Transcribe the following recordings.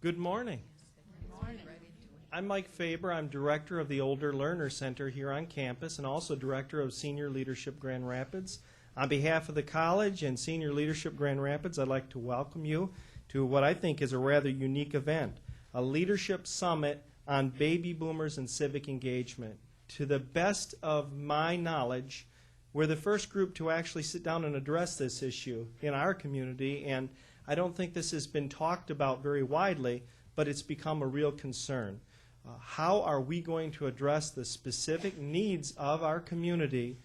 Good morning. I'm Mike Faber. I'm director of the Older Learner Center here on campus and also director of Senior Leadership Grand Rapids. On behalf of the college and Senior Leadership Grand Rapids, I'd like to welcome you to what I think is a rather unique event, a leadership summit on baby boomers and civic engagement. To the best of my knowledge, we're the first group to actually sit down and address this issue in our community, and I don't think this has been talked about very widely, but it's become a real concern. How are we going to address the specific needs of our community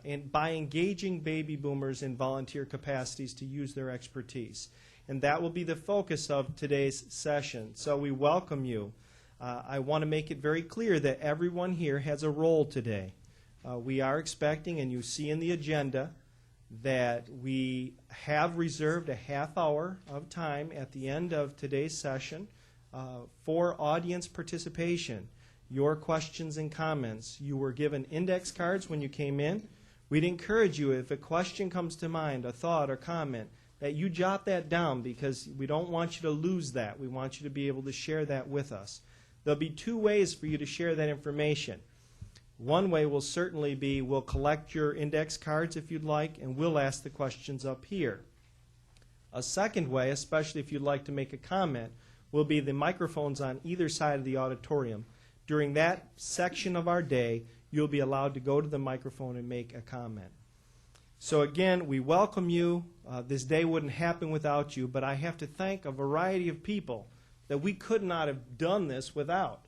and by engaging baby boomers in volunteer capacities to use their expertise? And that will be the focus of today's session. So we welcome you. I want to make it very clear that everyone here has a role today. We are expecting, and you see in the agenda, that we have reserved a half hour of time at the end of today's session for audience participation, your questions and comments. You were given index cards when you came in. We'd encourage you, if a question comes to mind, a thought or comment, that you jot that down, because we don't want you to lose that. We want you to be able to share that with us. There'll be two ways for you to share that information. One way will certainly be we'll collect your index cards if you'd like, and we'll ask the questions up here. A second way, especially if you'd like to make a comment, will be the microphones on either side of the auditorium. During that section of our day, you'll be allowed to go to the microphone and make a comment. So again, we welcome you. This day wouldn't happen without you, but I have to thank a variety of people that we could not have done this without.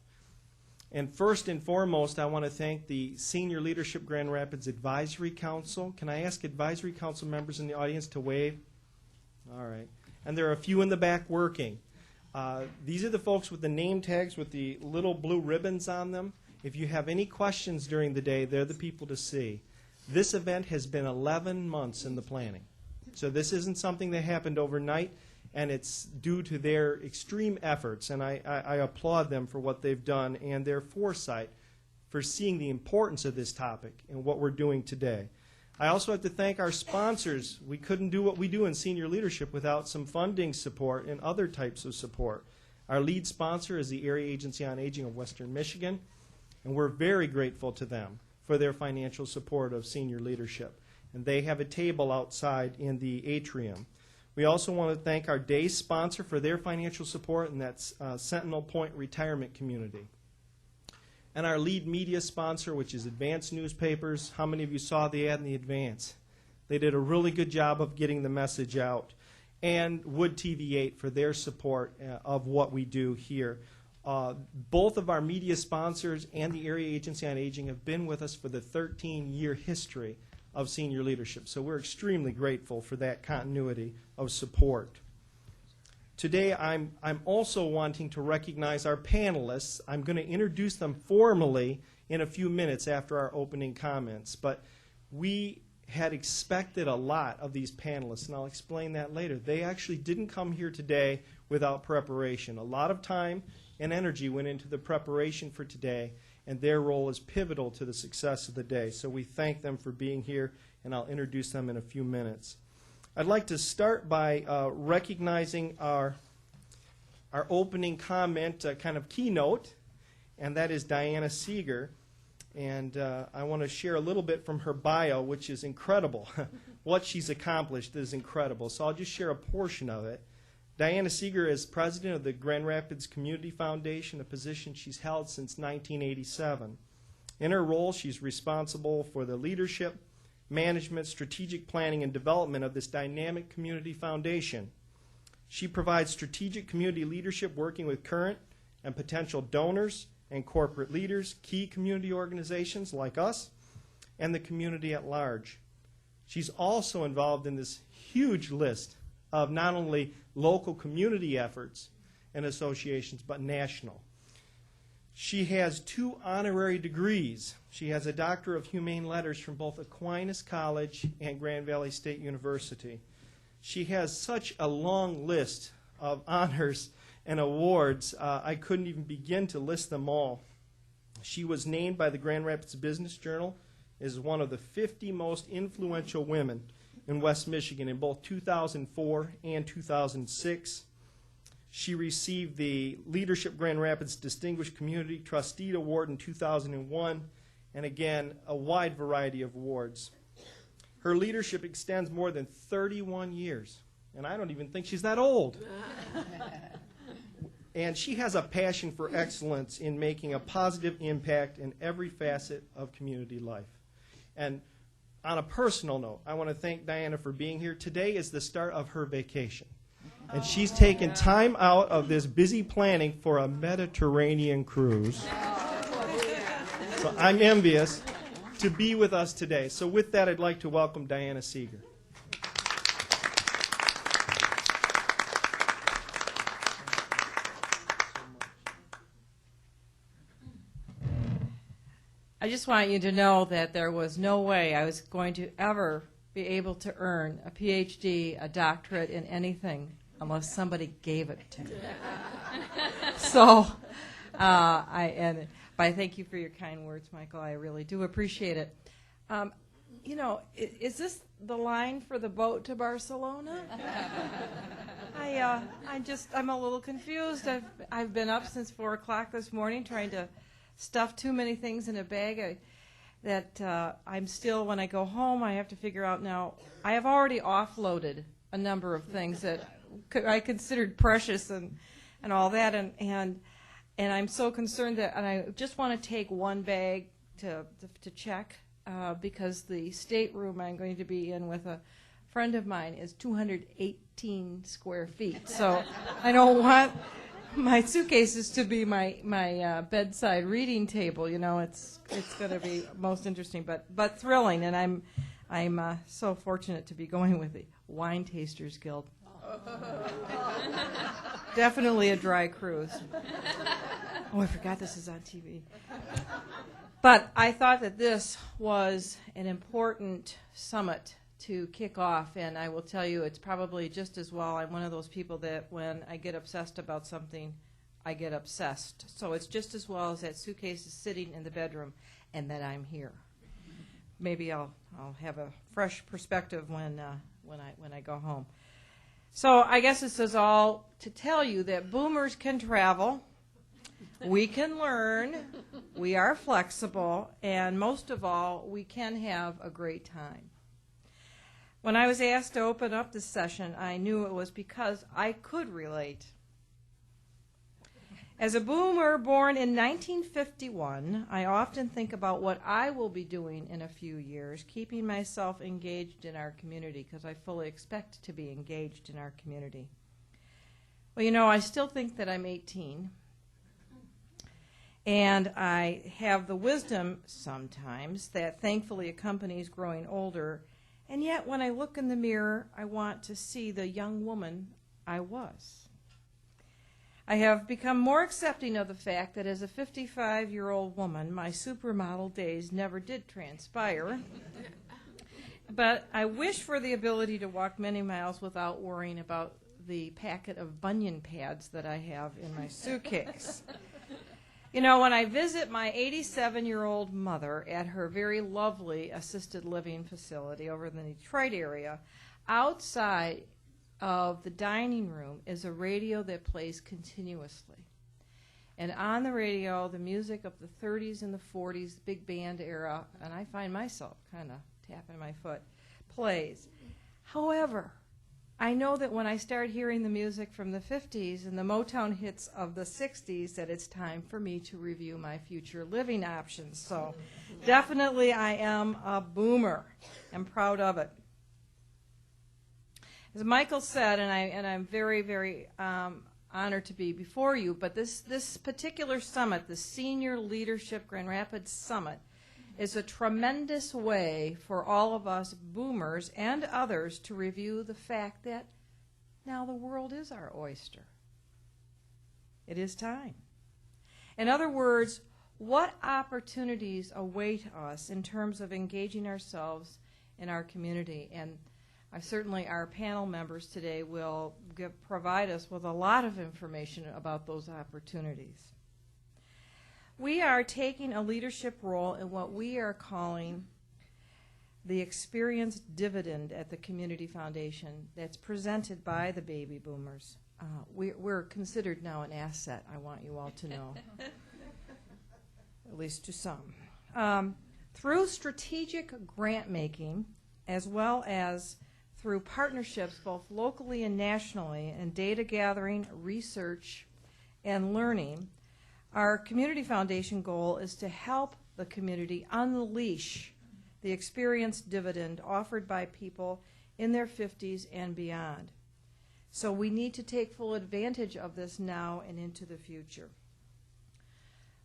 And first and foremost, I want to thank the Senior Leadership Grand Rapids Advisory Council. Can I ask Advisory Council members in the audience to wave? All right. And there are a few in the back working. These are the folks with the name tags with the little blue ribbons on them. If you have any questions during the day, they're the people to see. This event has been 11 months in the planning. So this isn't something that happened overnight, and it's due to their extreme efforts, and I applaud them for what they've done and their foresight for seeing the importance of this topic and what we're doing today. I also have to thank our sponsors. We couldn't do what we do in senior leadership without some funding support and other types of support. Our lead sponsor is the Area Agency on Aging of Western Michigan, and we're very grateful to them for their financial support of senior leadership. And they have a table outside in the atrium. We also want to thank our day sponsor for their financial support, and that's Sentinel Point Retirement Community. And our lead media sponsor, which is Advance Newspapers. How many of you saw the ad in the Advance? They did a really good job of getting the message out. And Wood TV8 for their support of what we do here. Both of our media sponsors and the Area Agency on Aging have been with us for the 13-year history of senior leadership. So we're extremely grateful for that continuity of support. Today I'm also wanting to recognize our panelists. I'm going to introduce them formally in a few minutes after our opening comments, but we had expected a lot of these panelists, and I'll explain that later. They actually didn't come here today without preparation. A lot of time and energy went into the preparation for today, and their role is pivotal to the success of the day. So we thank them for being here, and I'll introduce them in a few minutes. I'd like to start by recognizing our opening comment kind of keynote, and that is Diana Seeger. And I want to share a little bit from her bio, which is incredible. What she's accomplished is incredible. So I'll just share a portion of it. Diana Seeger is president of the Grand Rapids Community Foundation, a position she's held since 1987. In her role, she's responsible for the leadership, management, strategic planning, and development of this dynamic community foundation. She provides strategic community leadership working with current and potential donors and corporate leaders, key community organizations like us, and the community at large. She's also involved in this huge list of not only local community efforts and associations, but national. She has 2 honorary degrees. She has a Doctor of Humane Letters from both Aquinas College and Grand Valley State University. She has such a long list of honors and awards, I couldn't even begin to list them all. She was named by the Grand Rapids Business Journal as one of the 50 most influential women in West Michigan in both 2004 and 2006. She received the Leadership Grand Rapids Distinguished Community Trustee Award in 2001, and again, a wide variety of awards. Her leadership extends more than 31 years, and I don't even think she's that old. And she has a passion for excellence in making a positive impact in every facet of community life. And on a personal note, I want to thank Diana for being here. Today is the start of her vacation. And she's taken time out of this busy planning for a Mediterranean cruise. So I'm envious to be with us today. So with that, I'd like to welcome Diana Seeger. I just want you to know that there was no way I was going to ever be able to earn a PhD, a doctorate in anything, unless somebody gave it to me. So, I thank you for your kind words, Michael. I really do appreciate it. You know, is this the line for the boat to Barcelona? I'm a little confused. I've been up since 4 o'clock this morning trying to stuff too many things in a bag I'm still, when I go home, I have to figure out now. I have already offloaded a number of things that I considered precious and all that, and I'm so concerned that, and I just want to take one bag to check because the stateroom I'm going to be in with a friend of mine is 218 square feet, so I don't want my suitcases to be my bedside reading table. You know, it's going to be most interesting, but thrilling, and I'm so fortunate to be going with the Wine Tasters Guild. Definitely a dry cruise. Oh, I forgot this is on TV. But I thought that this was an important summit to kick off, and I will tell you it's probably just as well. I'm one of those people that when I get obsessed about something, I get obsessed. So it's just as well as that suitcase is sitting in the bedroom and that I'm here. Maybe I'll have a fresh perspective when I go home. So I guess this is all to tell you that boomers can travel, we can learn, we are flexible, and most of all, we can have a great time. When I was asked to open up this session, I knew it was because I could relate. As a boomer born in 1951, I often think about what I will be doing in a few years, keeping myself engaged in our community, because I fully expect to be engaged in our community. Well, you know, I still think that I'm 18, and I have the wisdom sometimes that thankfully accompanies growing older. And yet, when I look in the mirror, I want to see the young woman I was. I have become more accepting of the fact that as a 55-year-old woman, my supermodel days never did transpire. But I wish for the ability to walk many miles without worrying about the packet of bunion pads that I have in my suitcase. You know, when I visit my 87-year-old mother at her very lovely assisted living facility over in the Detroit area, outside of the dining room is a radio that plays continuously. And on the radio, the music of the 30s and the 40s, the big band era, and I find myself kind of tapping my foot, plays. However, I know that when I start hearing the music from the 50s and the Motown hits of the 60s, that it's time for me to review my future living options. So definitely I am a boomer. I'm proud of it. As Michael said, and I'm very, very honored to be before you, but this particular summit, the Senior Leadership Grand Rapids Summit, is a tremendous way for all of us boomers and others to review the fact that now the world is our oyster. It is time. In other words, what opportunities await us in terms of engaging ourselves in our community? And certainly our panel members today will provide us with a lot of information about those opportunities. We are taking a leadership role in what we are calling the experience dividend at the Community Foundation that's presented by the baby boomers. We're considered now an asset, I want you all to know, at least to some. Through strategic grant making, as well as through partnerships both locally and nationally in data gathering, research, and learning, our Community Foundation goal is to help the community unleash the experience dividend offered by people in their 50s and beyond. So we need to take full advantage of this now and into the future.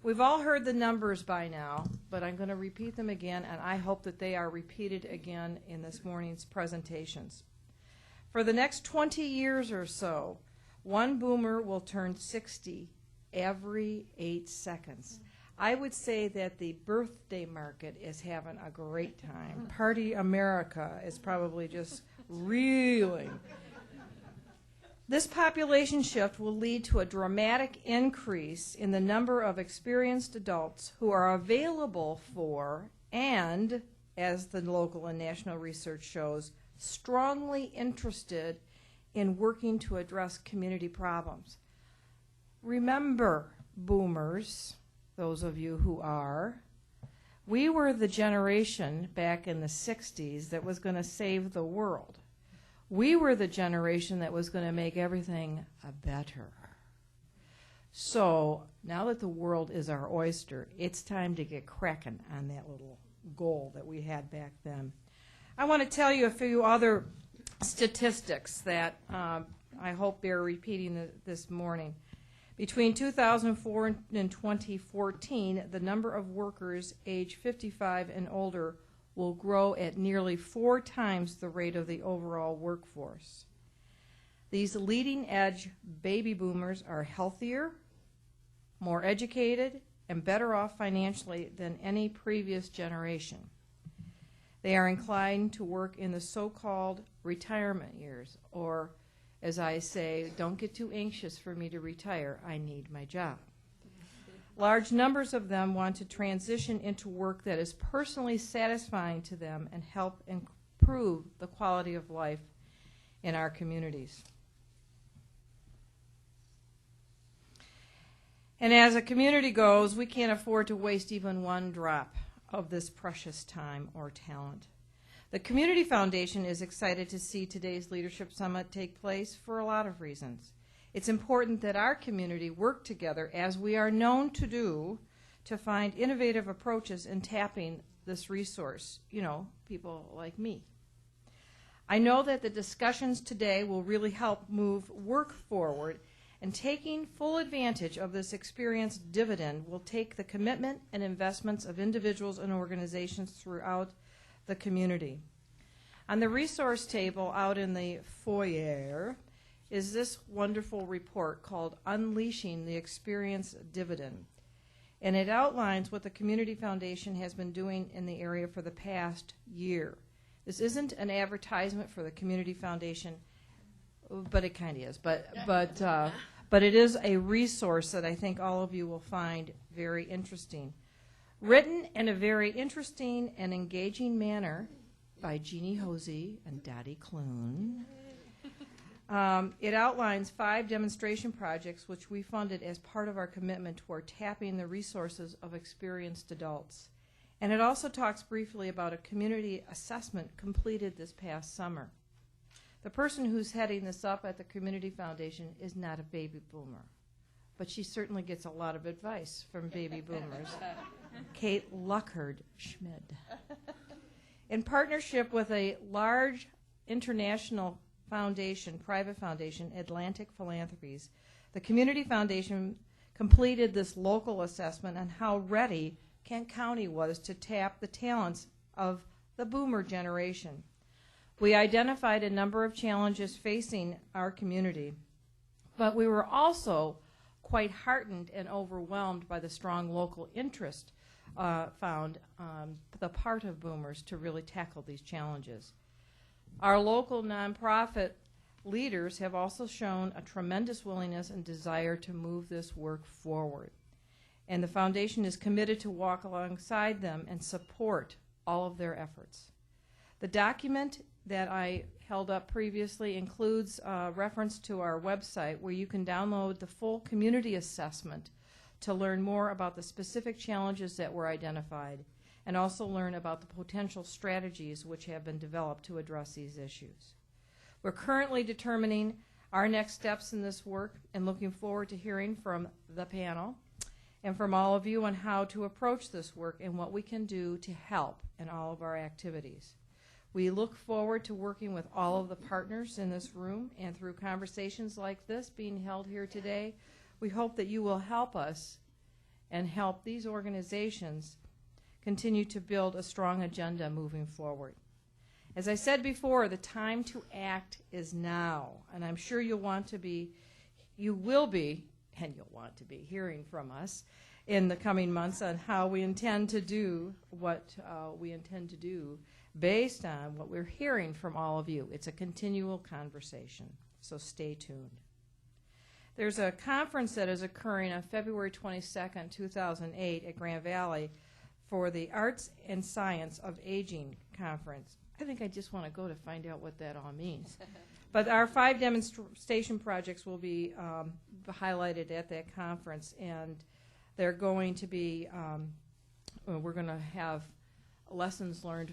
We've all heard the numbers by now, but I'm going to repeat them again, and I hope that they are repeated again in this morning's presentations. For the next 20 years or so, one boomer will turn 60 every 8 seconds. I would say that the birthday market is having a great time. Party America is probably just reeling. This population shift will lead to a dramatic increase in the number of experienced adults who are available for and, as the local and national research shows, strongly interested in working to address community problems. Remember, boomers, those of you who are, we were the generation back in the 60s that was going to save the world. We were the generation that was going to make everything better. So now that the world is our oyster, it's time to get cracking on that little goal that we had back then. I want to tell you a few other statistics that I hope bear repeating this morning. Between 2004 and 2014, the number of workers age 55 and older will grow at nearly 4 times the rate of the overall workforce. These leading-edge baby boomers are healthier, more educated, and better off financially than any previous generation. They are inclined to work in the so-called retirement years, or, as I say, don't get too anxious for me to retire, I need my job. Large numbers of them want to transition into work that is personally satisfying to them and help improve the quality of life in our communities. And as a community goes, we can't afford to waste even one drop of this precious time or talent. The Community Foundation is excited to see today's Leadership Summit take place for a lot of reasons. It's important that our community work together, as we are known to do, to find innovative approaches in tapping this resource, people like me. I know that the discussions today will really help move work forward, and taking full advantage of this experience dividend will take the commitment and investments of individuals and organizations throughout the community. On the resource table out in the foyer is this wonderful report called Unleashing the Experience Dividend. And it outlines what the Community Foundation has been doing in the area for the past year. This isn't an advertisement for the Community Foundation, but it kind of is. But it is a resource that I think all of you will find very interesting. Written in a very interesting and engaging manner by Jeannie Hosey and Dottie Clune. It outlines 5 demonstration projects which we funded as part of our commitment toward tapping the resources of experienced adults. And it also talks briefly about a community assessment completed this past summer. The person who's heading this up at the Community Foundation is not a baby boomer, but she certainly gets a lot of advice from baby boomers. Kate Luckhard Schmid. In partnership with a large international foundation, private foundation, Atlantic Philanthropies, the Community Foundation completed this local assessment on how ready Kent County was to tap the talents of the boomer generation. We identified a number of challenges facing our community, but we were also quite heartened and overwhelmed by the strong local interest found on the part of boomers to really tackle these challenges. Our local nonprofit leaders have also shown a tremendous willingness and desire to move this work forward. And the foundation is committed to walk alongside them and support all of their efforts. The document that I held up previously includes a reference to our website where you can download the full community assessment to learn more about the specific challenges that were identified and also learn about the potential strategies which have been developed to address these issues. We're currently determining our next steps in this work and looking forward to hearing from the panel and from all of you on how to approach this work and what we can do to help in all of our activities. We look forward to working with all of the partners in this room, and through conversations like this being held here today, we hope that you will help us and help these organizations continue to build a strong agenda moving forward. As I said before, the time to act is now, and I'm sure you will be hearing from us in the coming months on how we intend to do what we intend to do based on what we're hearing from all of you. It's a continual conversation, so stay tuned. There's a conference that is occurring on February 22nd, 2008 at Grand Valley for the Arts and Science of Aging Conference. I think I just want to go to find out what that all means. But our 5 demonstration projects will be highlighted at that conference, and they're going to be, we're going to have lessons learned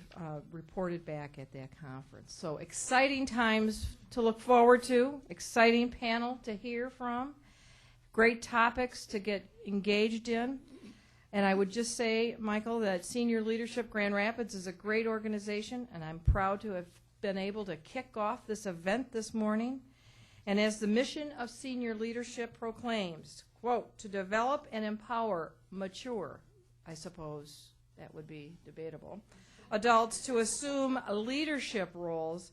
reported back at that conference. So exciting times to look forward to, exciting panel to hear from, great topics to get engaged in. And I would just say, Michael, that Senior Leadership Grand Rapids is a great organization, and I'm proud to have been able to kick off this event this morning. And as the mission of senior leadership proclaims, quote, to develop and empower mature, I suppose that would be debatable, adults to assume leadership roles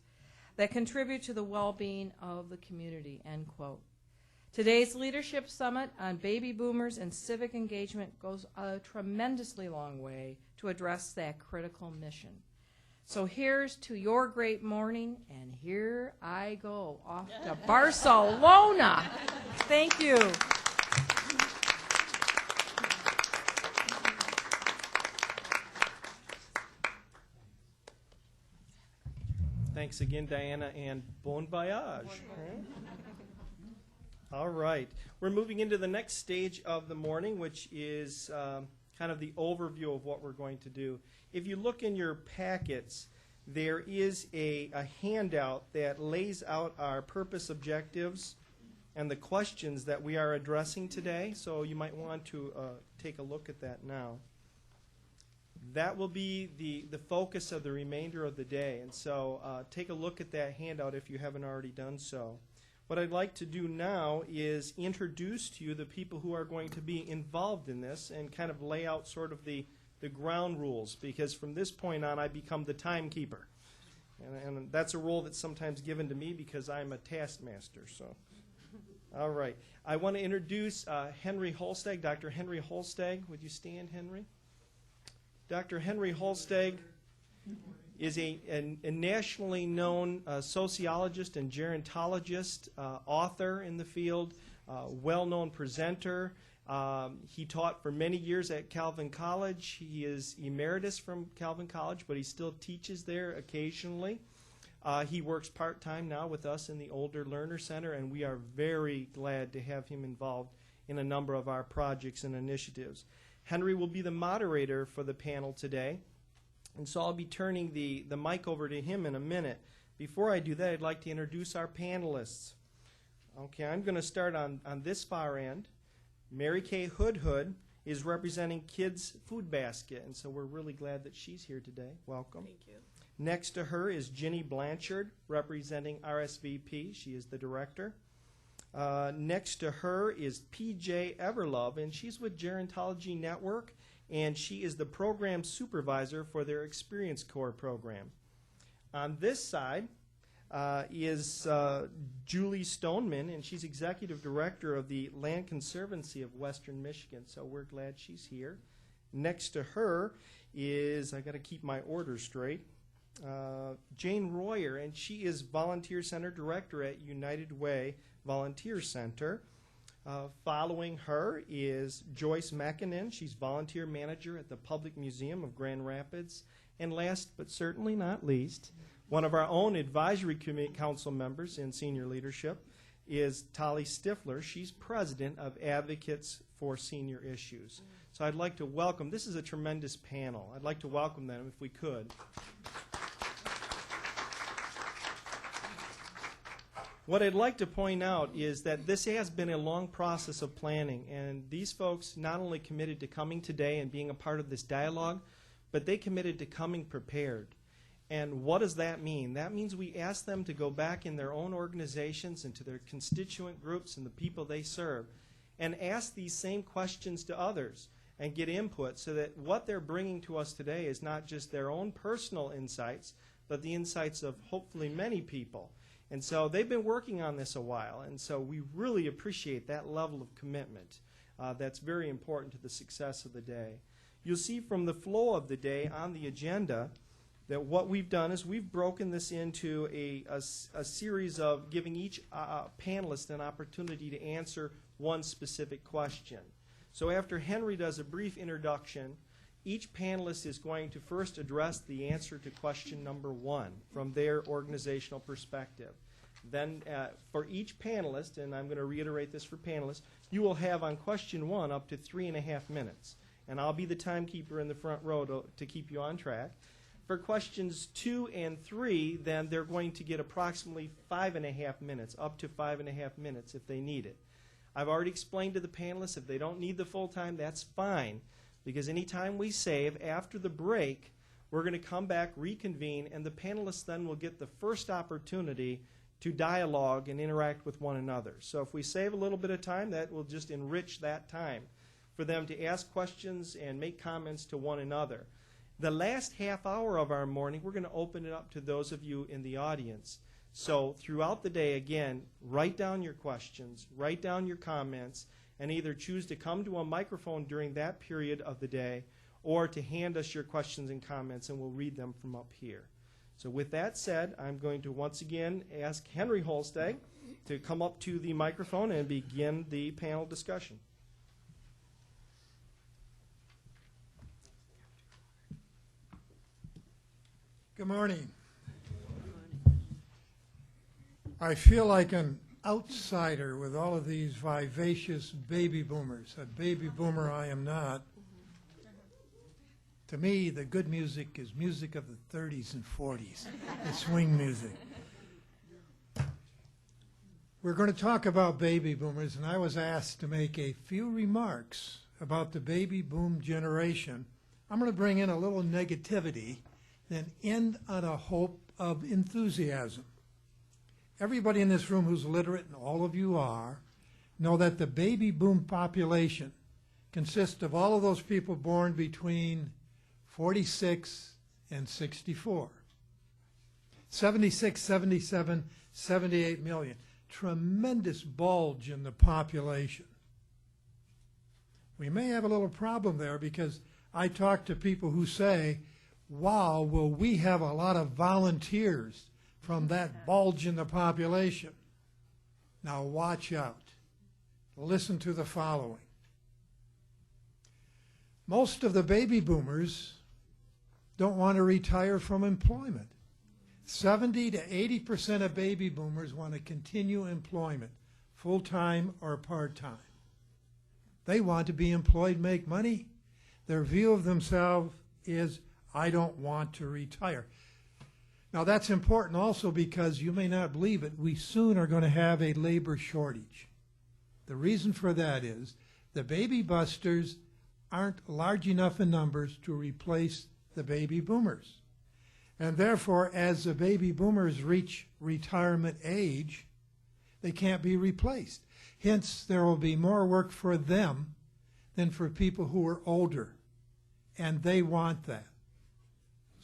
that contribute to the well-being of the community, end quote. Today's Leadership Summit on Baby Boomers and Civic Engagement goes a tremendously long way to address that critical mission. So here's to your great morning, and here I go off to Barcelona. Thank you. Thanks again, Diana, and bon voyage. All right. We're moving into the next stage of the morning, which is kind of the overview of what we're going to do. If you look in your packets, there is a handout that lays out our purpose objectives and the questions that we are addressing today, so you might want to take a look at that now. That will be the focus of the remainder of the day, and so take a look at that handout if you haven't already done so. What I'd like to do now is introduce to you the people who are going to be involved in this and kind of lay out sort of the ground rules, because from this point on I become the timekeeper. And that's a role that's sometimes given to me because I'm a taskmaster. So, all right. I want to introduce Henry Holstag. Dr. Henry Holstag. Would you stand, Henry? Dr. Henry Holstag is a nationally known sociologist and gerontologist, author in the field, well-known presenter. He taught for many years at Calvin College. He is emeritus from Calvin College, but he still teaches there occasionally. He works part-time now with us in the Older Learner Center, and we are very glad to have him involved in a number of our projects and initiatives. Henry will be the moderator for the panel today, and so I'll be turning the mic over to him in a minute. Before I do that, I'd like to introduce our panelists. Okay, I'm going to start on this far end. Mary Kay Hood is representing Kids Food Basket, and so we're really glad that she's here today. Welcome. Thank you. Next to her is Ginny Blanchard, representing RSVP. She is the director. Next to her is PJ Everlove, and she's with Gerontology Network, and she is the program supervisor for their Experience Corps program. On this side is Julie Stoneman, and she's executive director of the Land Conservancy of Western Michigan, so we're glad she's here. Next to her is, I got to keep my order straight, Jane Royer, and she is Volunteer Center Director at United Way Volunteer Center. Following her is Joyce McKinnon. She's Volunteer Manager at the Public Museum of Grand Rapids. And last but certainly not least, one of our own advisory committee council members in senior leadership is Tali Stifler. She's president of Advocates for Senior Issues. So I'd like to welcome, this is a tremendous panel. I'd like to welcome them if we could. What I'd like to point out is that this has been a long process of planning, and these folks not only committed to coming today and being a part of this dialogue, but they committed to coming prepared. And what does that mean? That means we ask them to go back in their own organizations and to their constituent groups and the people they serve and ask these same questions to others and get input so that what they're bringing to us today is not just their own personal insights, but the insights of hopefully many people. And so they've been working on this a while, and so we really appreciate that level of commitment. That's very important to the success of the day. You'll see from the flow of the day on the agenda that what we've done is we've broken this into a series of giving each panelist an opportunity to answer one specific question. So after Henry does a brief introduction, each panelist is going to first address the answer to question number 1 from their organizational perspective. Then for each panelist, and I'm going to reiterate this for panelists, you will have on question 1 up to 3.5 minutes. And I'll be the timekeeper in the front row to keep you on track. For questions 2 and 3, then they're going to get approximately 5.5 minutes, up to 5.5 minutes if they need it. I've already explained to the panelists if they don't need the full time, that's fine. Because any time we save after the break, we're going to come back, reconvene, and the panelists then will get the first opportunity to dialogue and interact with one another. So if we save a little bit of time, that will just enrich that time for them to ask questions and make comments to one another. The last half hour of our morning, we're going to open it up to those of you in the audience. So throughout the day, again, write down your questions, write down your comments, and either choose to come to a microphone during that period of the day or to hand us your questions and comments, and we'll read them from up here. So with that said, I'm going to once again ask Henry Holstag to come up to the microphone and begin the panel discussion. Good morning. I feel like an outsider with all of these vivacious baby boomers. A baby boomer I am not. To me, the good music is music of the 30s and 40s, the swing music. We're going to talk about baby boomers, and I was asked to make a few remarks about the baby boom generation. I'm going to bring in a little negativity, then end on a hope of enthusiasm. Everybody in this room who's literate, and all of you are, know that the baby boom population consists of all of those people born between 46 and 64. 76, 77, 78 million. Tremendous bulge in the population. We may have a little problem there because I talk to people who say, wow, will we have a lot of volunteers from that bulge in the population? Now watch out. Listen to the following. Most of the baby boomers don't want to retire from employment. 70 to 80% of baby boomers want to continue employment, full-time or part-time. They want to be employed, make money. Their view of themselves is, I don't want to retire. Now that's important also because you may not believe it, we soon are going to have a labor shortage. The reason for that is the baby busters aren't large enough in numbers to replace the baby boomers. And therefore, as the baby boomers reach retirement age, they can't be replaced. Hence, there will be more work for them than for people who are older. And they want that.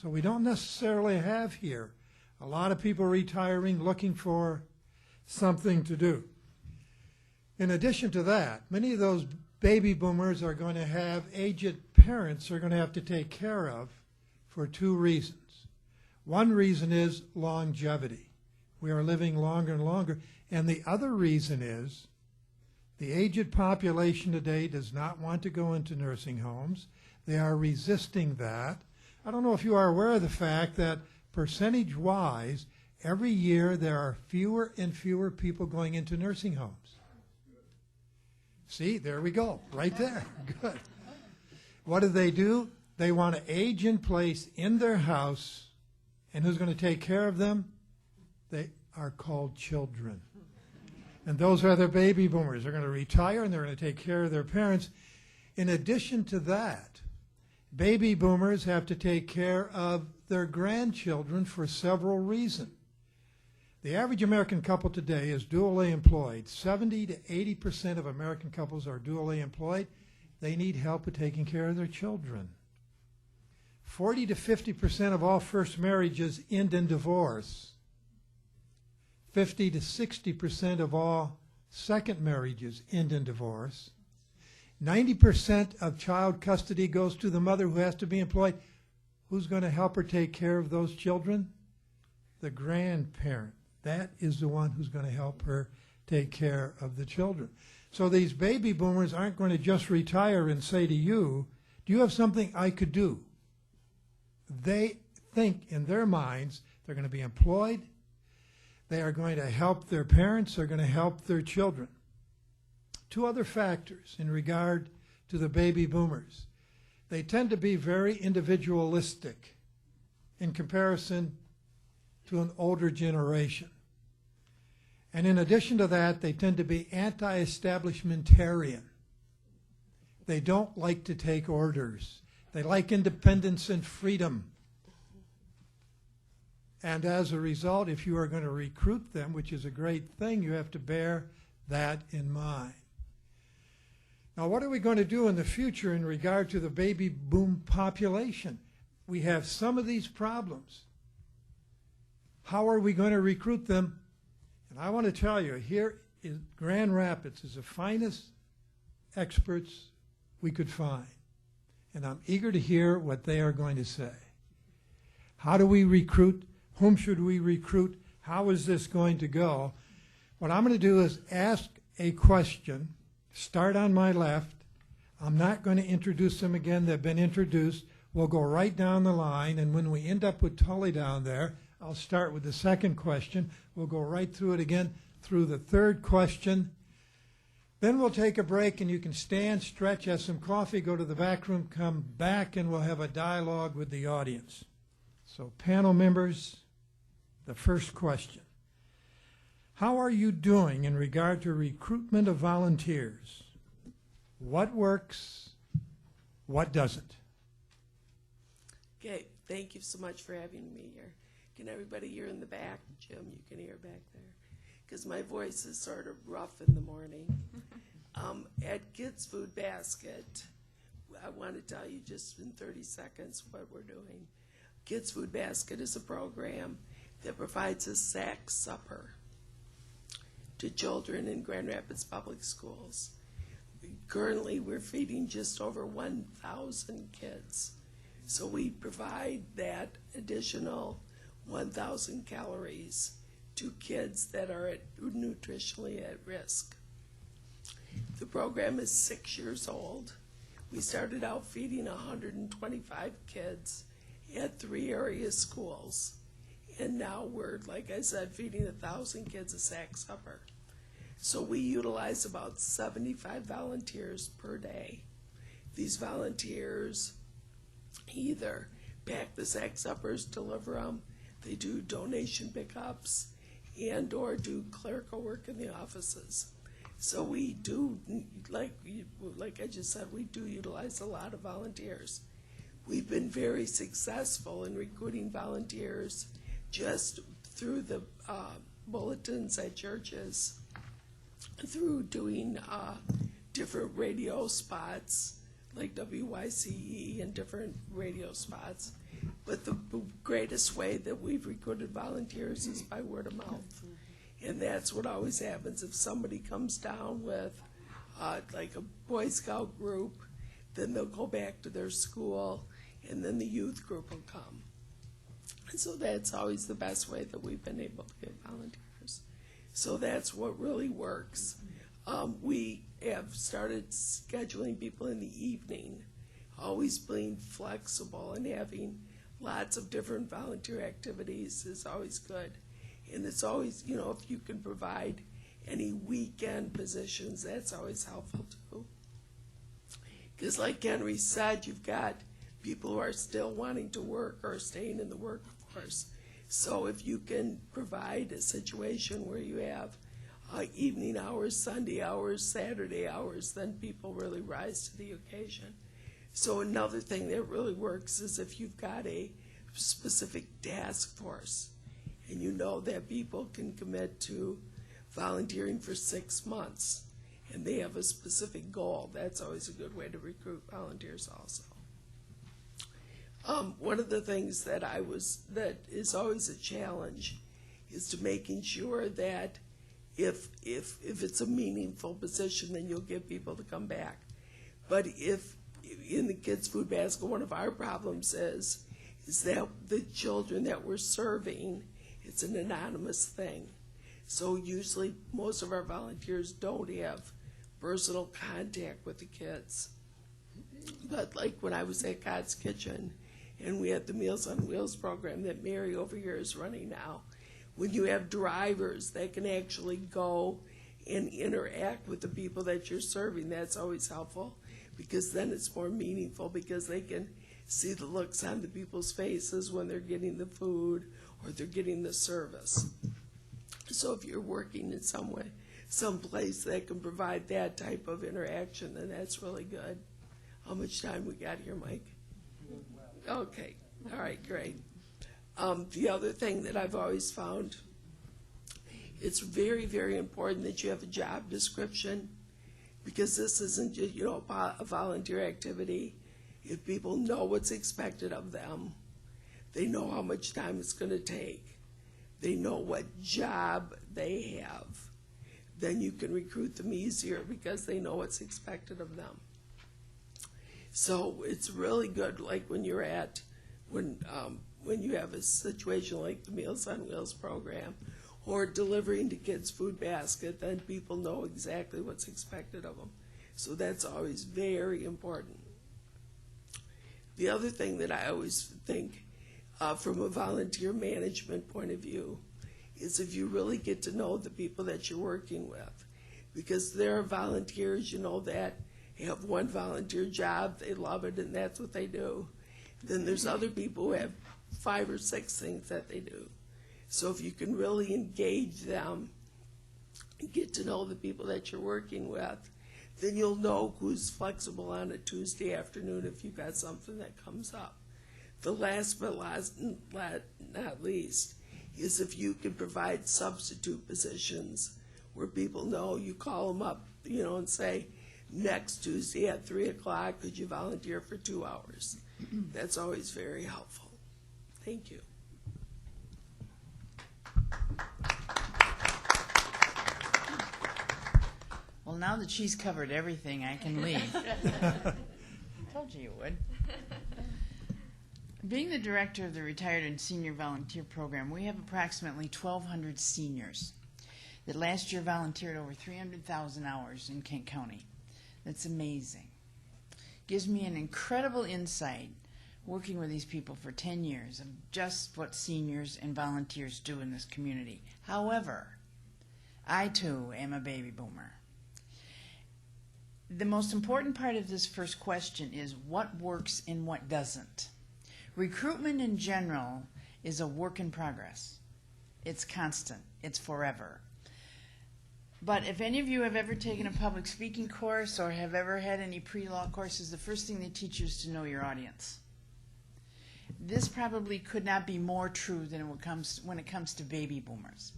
So we don't necessarily have here a lot of people retiring looking for something to do. In addition to that, many of those baby boomers are going to have aged parents they're going to have to take care of for two reasons. One reason is longevity. We are living longer and longer. And the other reason is the aged population today does not want to go into nursing homes. They are resisting that. I don't know if you are aware of the fact that percentage-wise, every year there are fewer and fewer people going into nursing homes. See, there we go, right there. Good. What do? They want to age in place in their house, and who's going to take care of them? They are called children. And those are their baby boomers. They're going to retire, and they're going to take care of their parents. In addition to that, baby boomers have to take care of their grandchildren for several reasons. The average American couple today is dually employed. 70 to 80% of American couples are dually employed. They need help with taking care of their children. 40 to 50% of all first marriages end in divorce. 50 to 60% of all second marriages end in divorce. 90% of child custody goes to the mother who has to be employed. Who's going to help her take care of those children? The grandparent. That is the one who's going to help her take care of the children. So these baby boomers aren't going to just retire and say to you, do you have something I could do? They think in their minds they're going to be employed. They are going to help their parents. They're going to help their children. Two other factors in regard to the baby boomers. They tend to be very individualistic in comparison to an older generation. And in addition to that, they tend to be anti-establishmentarian. They don't like to take orders. They like independence and freedom. And as a result, if you are going to recruit them, which is a great thing, you have to bear that in mind. Now, what are we going to do in the future in regard to the baby boom population? We have some of these problems. How are we going to recruit them? And I want to tell you, here in Grand Rapids is the finest experts we could find. And I'm eager to hear what they are going to say. How do we recruit? Whom should we recruit? How is this going to go? What I'm going to do is ask a question. Start on my left. I'm not going to introduce them again. They've been introduced. We'll go right down the line, and when we end up with Tully down there, I'll start with the second question. We'll go right through it again, through the third question. Then we'll take a break, and you can stand, stretch, have some coffee, go to the back room, come back, and we'll have a dialogue with the audience. So, panel members, the first question. How are you doing in regard to recruitment of volunteers? What works? What doesn't? Okay, thank you so much for having me here. Can everybody hear in the back? Jim, you can hear back there? Because my voice is sort of rough in the morning. At Kids Food Basket, I want to tell you just in 30 seconds what we're doing. Kids Food Basket is a program that provides a sack supper to children in Grand Rapids Public Schools. Currently, we're feeding just over 1,000 kids. So we provide that additional 1,000 calories to kids that are nutritionally at risk. The program is 6 years old. We started out feeding 125 kids at 3 area schools. And now we're, like I said, feeding 1,000 kids a sack supper. So we utilize about 75 volunteers per day. These volunteers either pack the sack suppers, deliver them, they do donation pickups, and or do clerical work in the offices. So we do, like I just said, we do utilize a lot of volunteers. We've been very successful in recruiting volunteers just through the bulletins at churches, through doing different radio spots like WYCE and different radio spots. But the greatest way that we've recruited volunteers is by word of mouth. And that's what always happens. If somebody comes down with like a Boy Scout group, then they'll go back to their school, and then the youth group will come. And so that's always the best way that we've been able to get volunteers. So that's what really works. We have started scheduling people in the evening, always being flexible and having lots of different volunteer activities is always good. And it's always, you know, if you can provide any weekend positions, that's always helpful too. Because like Henry said, you've got people who are still wanting to work or staying in the workforce. So if you can provide a situation where you have evening hours, Sunday hours, Saturday hours, then people really rise to the occasion. So another thing that really works is if you've got a specific task force and you know that people can commit to volunteering for 6 months and they have a specific goal, that's always a good way to recruit volunteers also. One of the things that is always a challenge is to making sure that if it's a meaningful position, then you'll get people to come back. But if in the kids' food basket, one of our problems is that the children that we're serving, it's an anonymous thing. So usually most of our volunteers don't have personal contact with the kids. But like when I was at God's Kitchen and we had the Meals on Wheels program that Mary over here is running now, when you have drivers that can actually go and interact with the people that you're serving, that's always helpful, because then it's more meaningful, because they can see the looks on the people's faces when they're getting the food or they're getting the service. So if you're working in some way, some place that can provide that type of interaction, then that's really good. How much time we got here, Mike? Okay, all right, great. The other thing that I've always found, it's very, very important that you have a job description, because this isn't just, you know, a volunteer activity. If people know what's expected of them, they know how much time it's going to take, they know what job they have, then you can recruit them easier because they know what's expected of them. So it's really good, like when you have a situation like the Meals on Wheels program or delivering to kids' food basket, then people know exactly what's expected of them. So that's always very important. The other thing that I always think from a volunteer management point of view is if you really get to know the people that you're working with, because there are volunteers, you know, that have one volunteer job, they love it, and that's what they do. Then there's other people who have 5 or 6 things that they do. So if you can really engage them and get to know the people that you're working with, then you'll know who's flexible on a Tuesday afternoon if you've got something that comes up. The last but not least is if you can provide substitute positions where people know, you call them up, you know, and say, next Tuesday at 3 o'clock, could you volunteer for 2 hours? That's always very helpful. Thank you. Well, now that she's covered everything, I can leave. Told you would. Being the director of the Retired and Senior Volunteer Program, we have approximately 1,200 seniors that last year volunteered over 300,000 hours in Kent County. That's amazing. Gives me an incredible insight working with these people for 10 years of just what seniors and volunteers do in this community. However, I too am a baby boomer. The most important part of this first question is what works and what doesn't. Recruitment in general is a work in progress. It's constant. It's forever. But if any of you have ever taken a public speaking course or have ever had any pre-law courses, the first thing they teach you is to know your audience. This probably could not be more true than when it comes to baby boomers.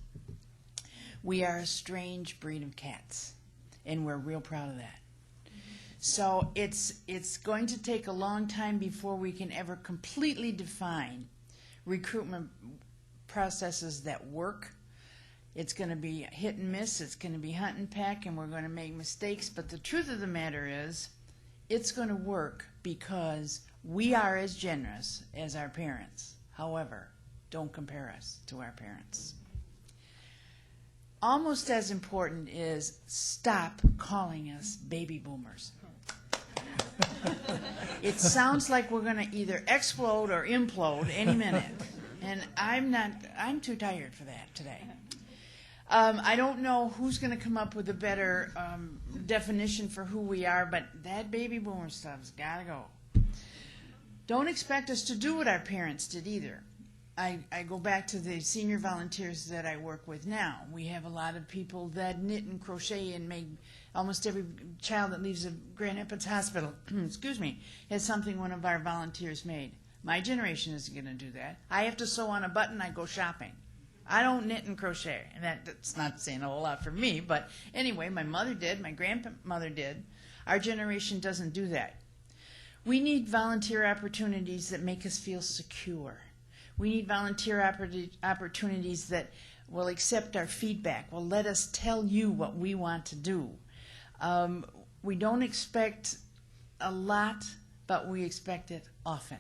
We are a strange breed of cats, and we're real proud of that. So it's going to take a long time before we can ever completely define recruitment processes that work. It's going to be hit and miss, it's going to be hunt and peck, and we're going to make mistakes. But the truth of the matter is, it's going to work because we are as generous as our parents. However, don't compare us to our parents. Almost as important is stop calling us baby boomers. It sounds like we're going to either explode or implode any minute. And I'm too tired for that today. I don't know who's going to come up with a better definition for who we are, but that baby boomer stuff's got to go. Don't expect us to do what our parents did either. I go back to the senior volunteers that I work with now. We have a lot of people that knit and crochet and make almost every child that leaves a Grand Rapids hospital, excuse me, has something one of our volunteers made. My generation isn't going to do that. I have to sew on a button, I go shopping. I don't knit and crochet. And that's not saying a whole lot for me, but anyway, my mother did, my grandmother did. Our generation doesn't do that. We need volunteer opportunities that make us feel secure. We need volunteer opportunities that will accept our feedback, will let us tell you what we want to do. We don't expect a lot, but we expect it often.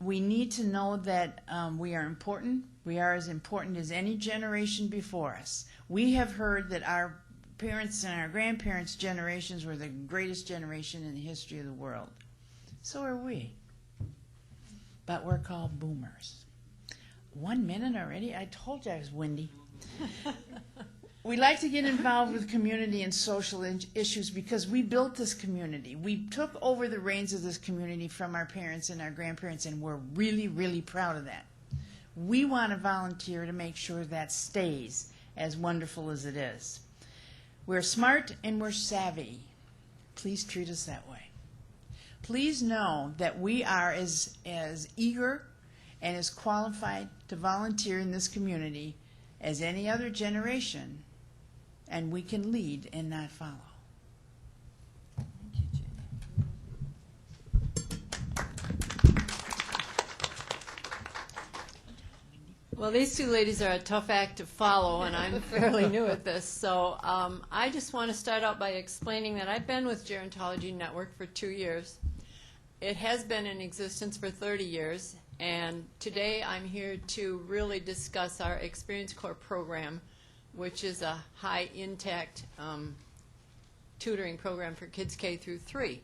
We need to know that we are important. We are as important as any generation before us. We have heard that our parents and our grandparents' generations were the greatest generation in the history of the world. So are we. But we're called boomers. 1 minute already? I told you I was windy. We like to get involved with community and social issues because we built this community. We took over the reins of this community from our parents and our grandparents, and we're really, really proud of that. We want to volunteer to make sure that stays as wonderful as it is. We're smart and we're savvy. Please treat us that way. Please know that we are as eager and as qualified to volunteer in this community as any other generation, and we can lead and not follow. Thank you, Judy. Well, these two ladies are a tough act to follow, and I'm fairly new at this. So I just want to start out by explaining that I've been with Gerontology Network for 2 years. It has been in existence for 30 years, and today I'm here to really discuss our Experience Corps program, which is a high intact tutoring program for kids K through 3.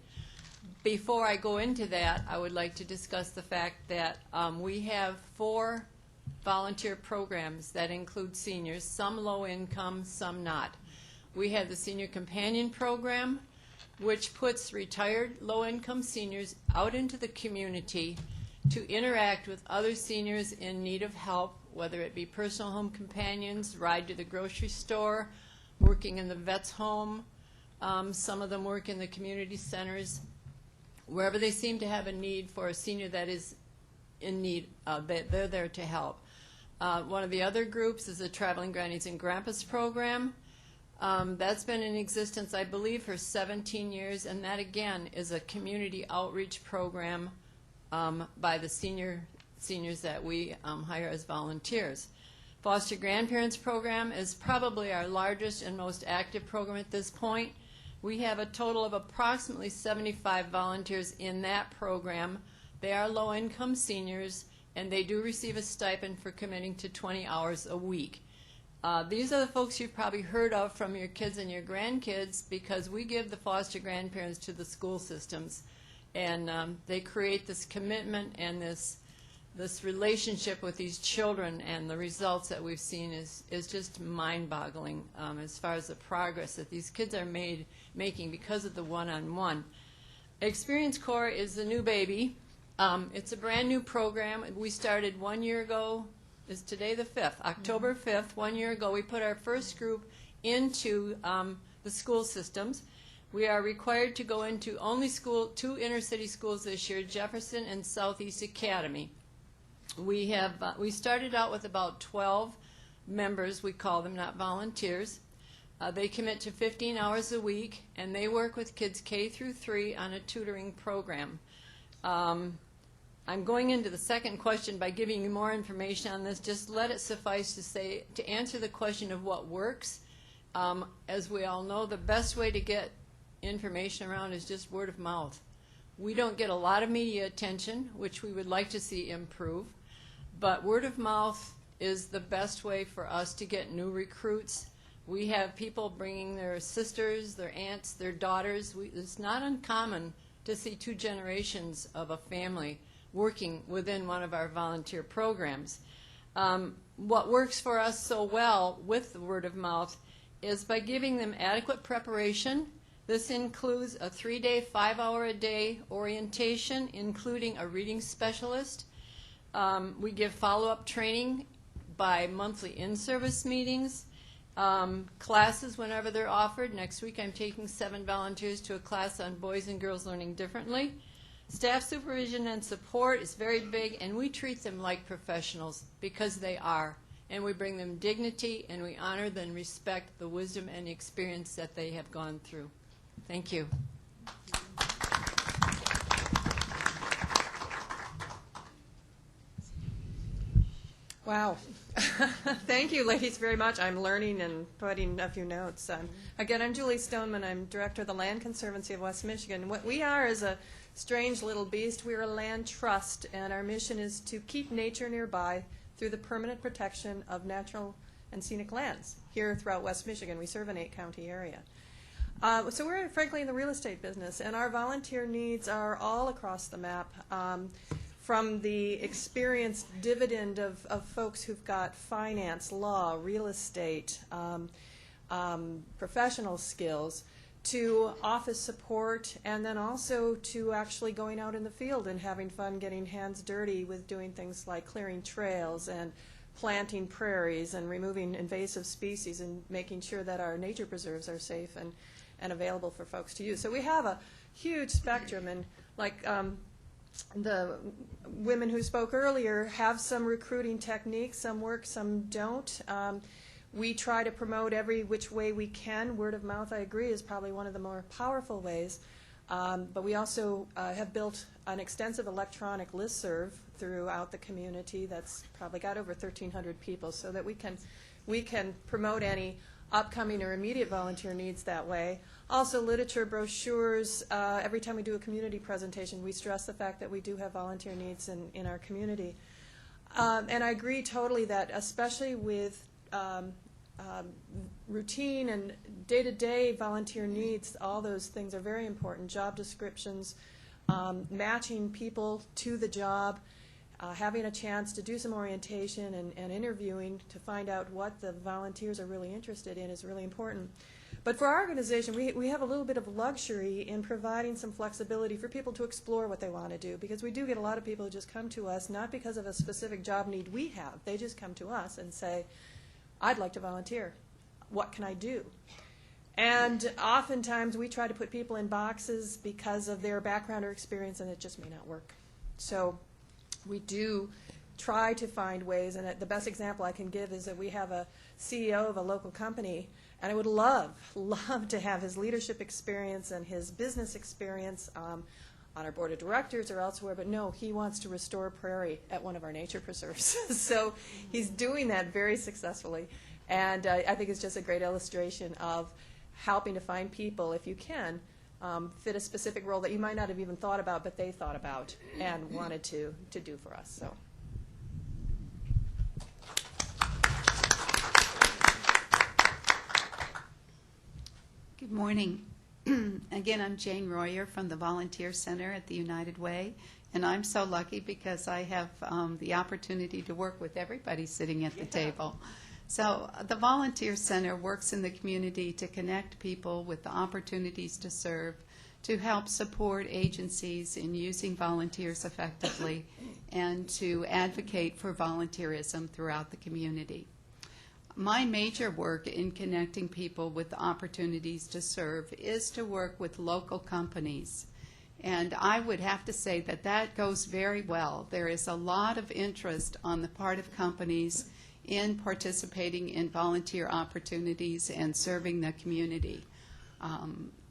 Before I go into that, I would like to discuss the fact that we have 4 volunteer programs that include seniors, some low income, some not. We have the Senior Companion Program, which puts retired low-income seniors out into the community to interact with other seniors in need of help, whether it be personal home companions, ride to the grocery store, working in the vet's home. Some of them work in the community centers. Wherever they seem to have a need for a senior that is in need, they're there to help. One of the other groups is the Traveling Grannies and Grandpas program. That's been in existence, I believe, for 17 years, and that, again, is a community outreach program by the seniors that we hire as volunteers. Foster Grandparents Program is probably our largest and most active program at this point. We have a total of approximately 75 volunteers in that program. They are low-income seniors, and they do receive a stipend for committing to 20 hours a week. These are the folks you've probably heard of from your kids and your grandkids, because we give the foster grandparents to the school systems, and they create this commitment and this relationship with these children, and the results that we've seen is just mind-boggling as far as the progress that these kids are making because of the one-on-one. Experience Corps is the new baby. It's a brand new program. We started 1 year ago. Is today the 5th, October 5th, 1 year ago. We put our first group into the school systems. We are required to go into only 2 inner city schools this year, Jefferson and Southeast Academy. We started out with about 12 members, we call them, not volunteers. They commit to 15 hours a week, and they work with kids K through 3 on a tutoring program. I'm going into the second question by giving you more information on this. Just let it suffice to answer the question of what works. As we all know, the best way to get information around is just word of mouth. We don't get a lot of media attention, which we would like to see improve, but word of mouth is the best way for us to get new recruits. We have people bringing their sisters, their aunts, their daughters. It's not uncommon to see 2 generations of a family working within one of our volunteer programs. What works for us so well with the word of mouth is by giving them adequate preparation. This includes a 3-day, 5-hour-a-day orientation, including a reading specialist. We give follow-up training by monthly in-service meetings, classes whenever they're offered. Next week I'm taking 7 volunteers to a class on boys and girls learning differently. Staff supervision and support is very big, and we treat them like professionals because they are. And we bring them dignity, and we honor and respect the wisdom and experience that they have gone through. Thank you. Wow. Thank you, ladies, very much. I'm learning and putting a few notes. Again, I'm Julie Stoneman. I'm director of the Land Conservancy of West Michigan. What we are is a strange little beast. We're a land trust, and our mission is to keep nature nearby through the permanent protection of natural and scenic lands here throughout West Michigan. We serve an 8-county area. So we're frankly in the real estate business, and our volunteer needs are all across the map. From the experienced dividend of folks who've got finance, law, real estate, professional skills, to office support, and then also to actually going out in the field and having fun getting hands dirty with doing things like clearing trails and planting prairies and removing invasive species and making sure that our nature preserves are safe and available for folks to use. So we have a huge spectrum, and like the women who spoke earlier have some recruiting techniques. Some work, some don't. We try to promote every which way we can. Word of mouth, I agree, is probably one of the more powerful ways. But we also have built an extensive electronic listserv throughout the community that's probably got over 1,300 people, so that we can promote any upcoming or immediate volunteer needs that way. Also, literature, brochures. Every time we do a community presentation, we stress the fact that we do have volunteer needs in our community. And I agree totally that, especially with routine and day-to-day volunteer needs, all those things are very important. Job descriptions, matching people to the job, having a chance to do some orientation and interviewing to find out what the volunteers are really interested in is really important. But for our organization, we have a little bit of luxury in providing some flexibility for people to explore what they want to do, because we do get a lot of people who just come to us not because of a specific job need we have. They just come to us and say, I'd like to volunteer. What can I do? And oftentimes we try to put people in boxes because of their background or experience, and it just may not work. So we do try to find ways, and the best example I can give is that we have a CEO of a local company, and I would love to have his leadership experience and his business experience on our board of directors or elsewhere, but no, he wants to restore a prairie at one of our nature preserves. So he's doing that very successfully, and I think it's just a great illustration of helping to find people, if you can, fit a specific role that you might not have even thought about, but they thought about and wanted to do for us. So. Good morning. Again, I'm Jane Royer from the Volunteer Center at the United Way, and I'm so lucky because I have the opportunity to work with everybody sitting at the table. So the Volunteer Center works in the community to connect people with the opportunities to serve, to help support agencies in using volunteers effectively, and to advocate for volunteerism throughout the community. My major work in connecting people with the opportunities to serve is to work with local companies. And I would have to say that that goes very well. There is a lot of interest on the part of companies in participating in volunteer opportunities and serving the community.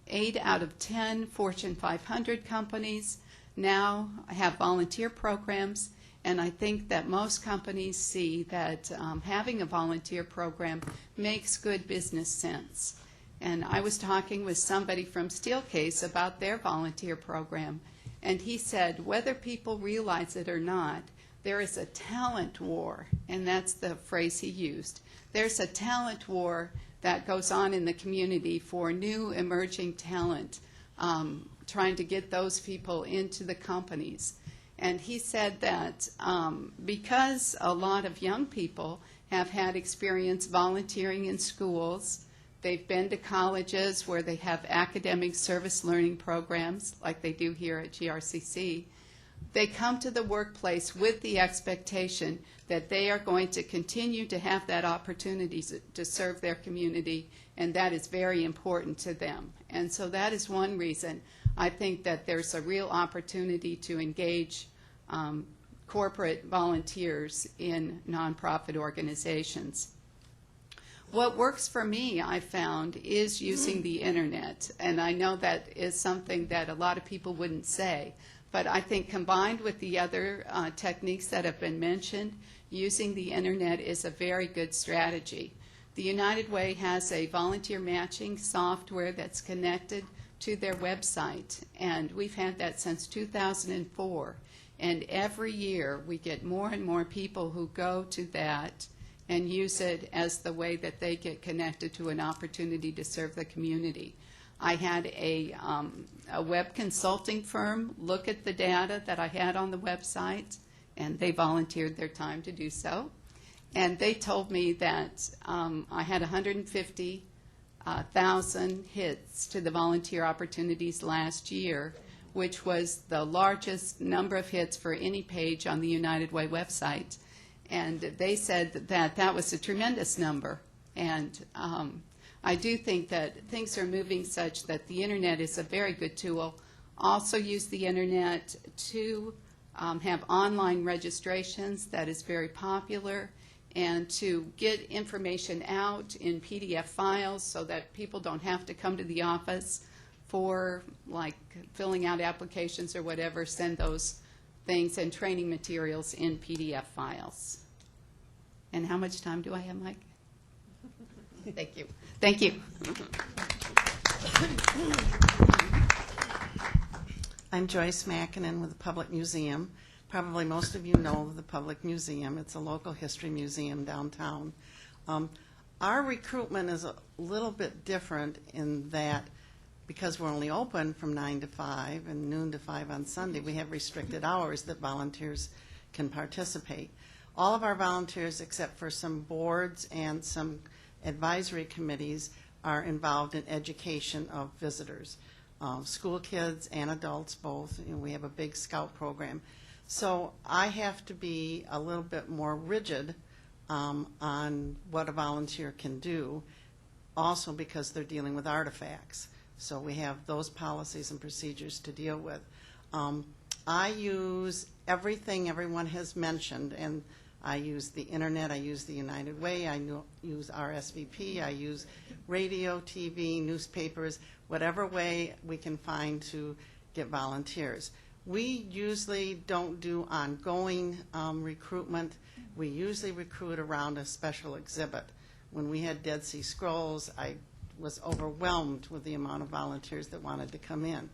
8 out of 10 Fortune 500 companies now have volunteer programs, and I think that most companies see that having a volunteer program makes good business sense. And I was talking with somebody from Steelcase about their volunteer program, and he said whether people realize it or not, there is a talent war, and that's the phrase he used. There's a talent war that goes on in the community for new emerging talent, trying to get those people into the companies. And he said that because a lot of young people have had experience volunteering in schools, they've been to colleges where they have academic service learning programs like they do here at GRCC, they come to the workplace with the expectation that they are going to continue to have that opportunity to serve their community, and that is very important to them. And so that is one reason I think that there's a real opportunity to engage corporate volunteers in nonprofit organizations. What works for me, I found, is using the internet, and I know that is something that a lot of people wouldn't say, but I think combined with the other techniques that have been mentioned, using the internet is a very good strategy. The United Way has a volunteer matching software that's connected to their website, and we've had that since 2004. And every year we get more and more people who go to that and use it as the way that they get connected to an opportunity to serve the community. I had a web consulting firm look at the data that I had on the website, and they volunteered their time to do so. And they told me that I had 150,000 hits to the volunteer opportunities last year, which was the largest number of hits for any page on the United Way website. And they said that that was a tremendous number. And I do think that things are moving such that the internet is a very good tool. Also use the internet to have online registrations. That is very popular. And to get information out in PDF files so that people don't have to come to the office for like filling out applications or whatever, send those things and training materials in PDF files. And how much time do I have, Mike? Thank you. Thank you. I'm Joyce Makinen with the Public Museum. Probably most of you know the Public Museum. It's a local history museum downtown. Our recruitment is a little bit different in that because we're only open from 9 to 5 and noon to 5 on Sunday, we have restricted hours that volunteers can participate. All of our volunteers, except for some boards and some advisory committees, are involved in education of visitors, school kids and adults both. You know, we have a big scout program. So I have to be a little bit more rigid on what a volunteer can do, also because they're dealing with artifacts. So we have those policies and procedures to deal with. I use everything everyone has mentioned, and I use the internet, I use the United Way, I use RSVP, I use radio, TV, newspapers, whatever way we can find to get volunteers. We usually don't do ongoing recruitment. We usually recruit around a special exhibit. When we had Dead Sea Scrolls, I was overwhelmed with the amount of volunteers that wanted to come in.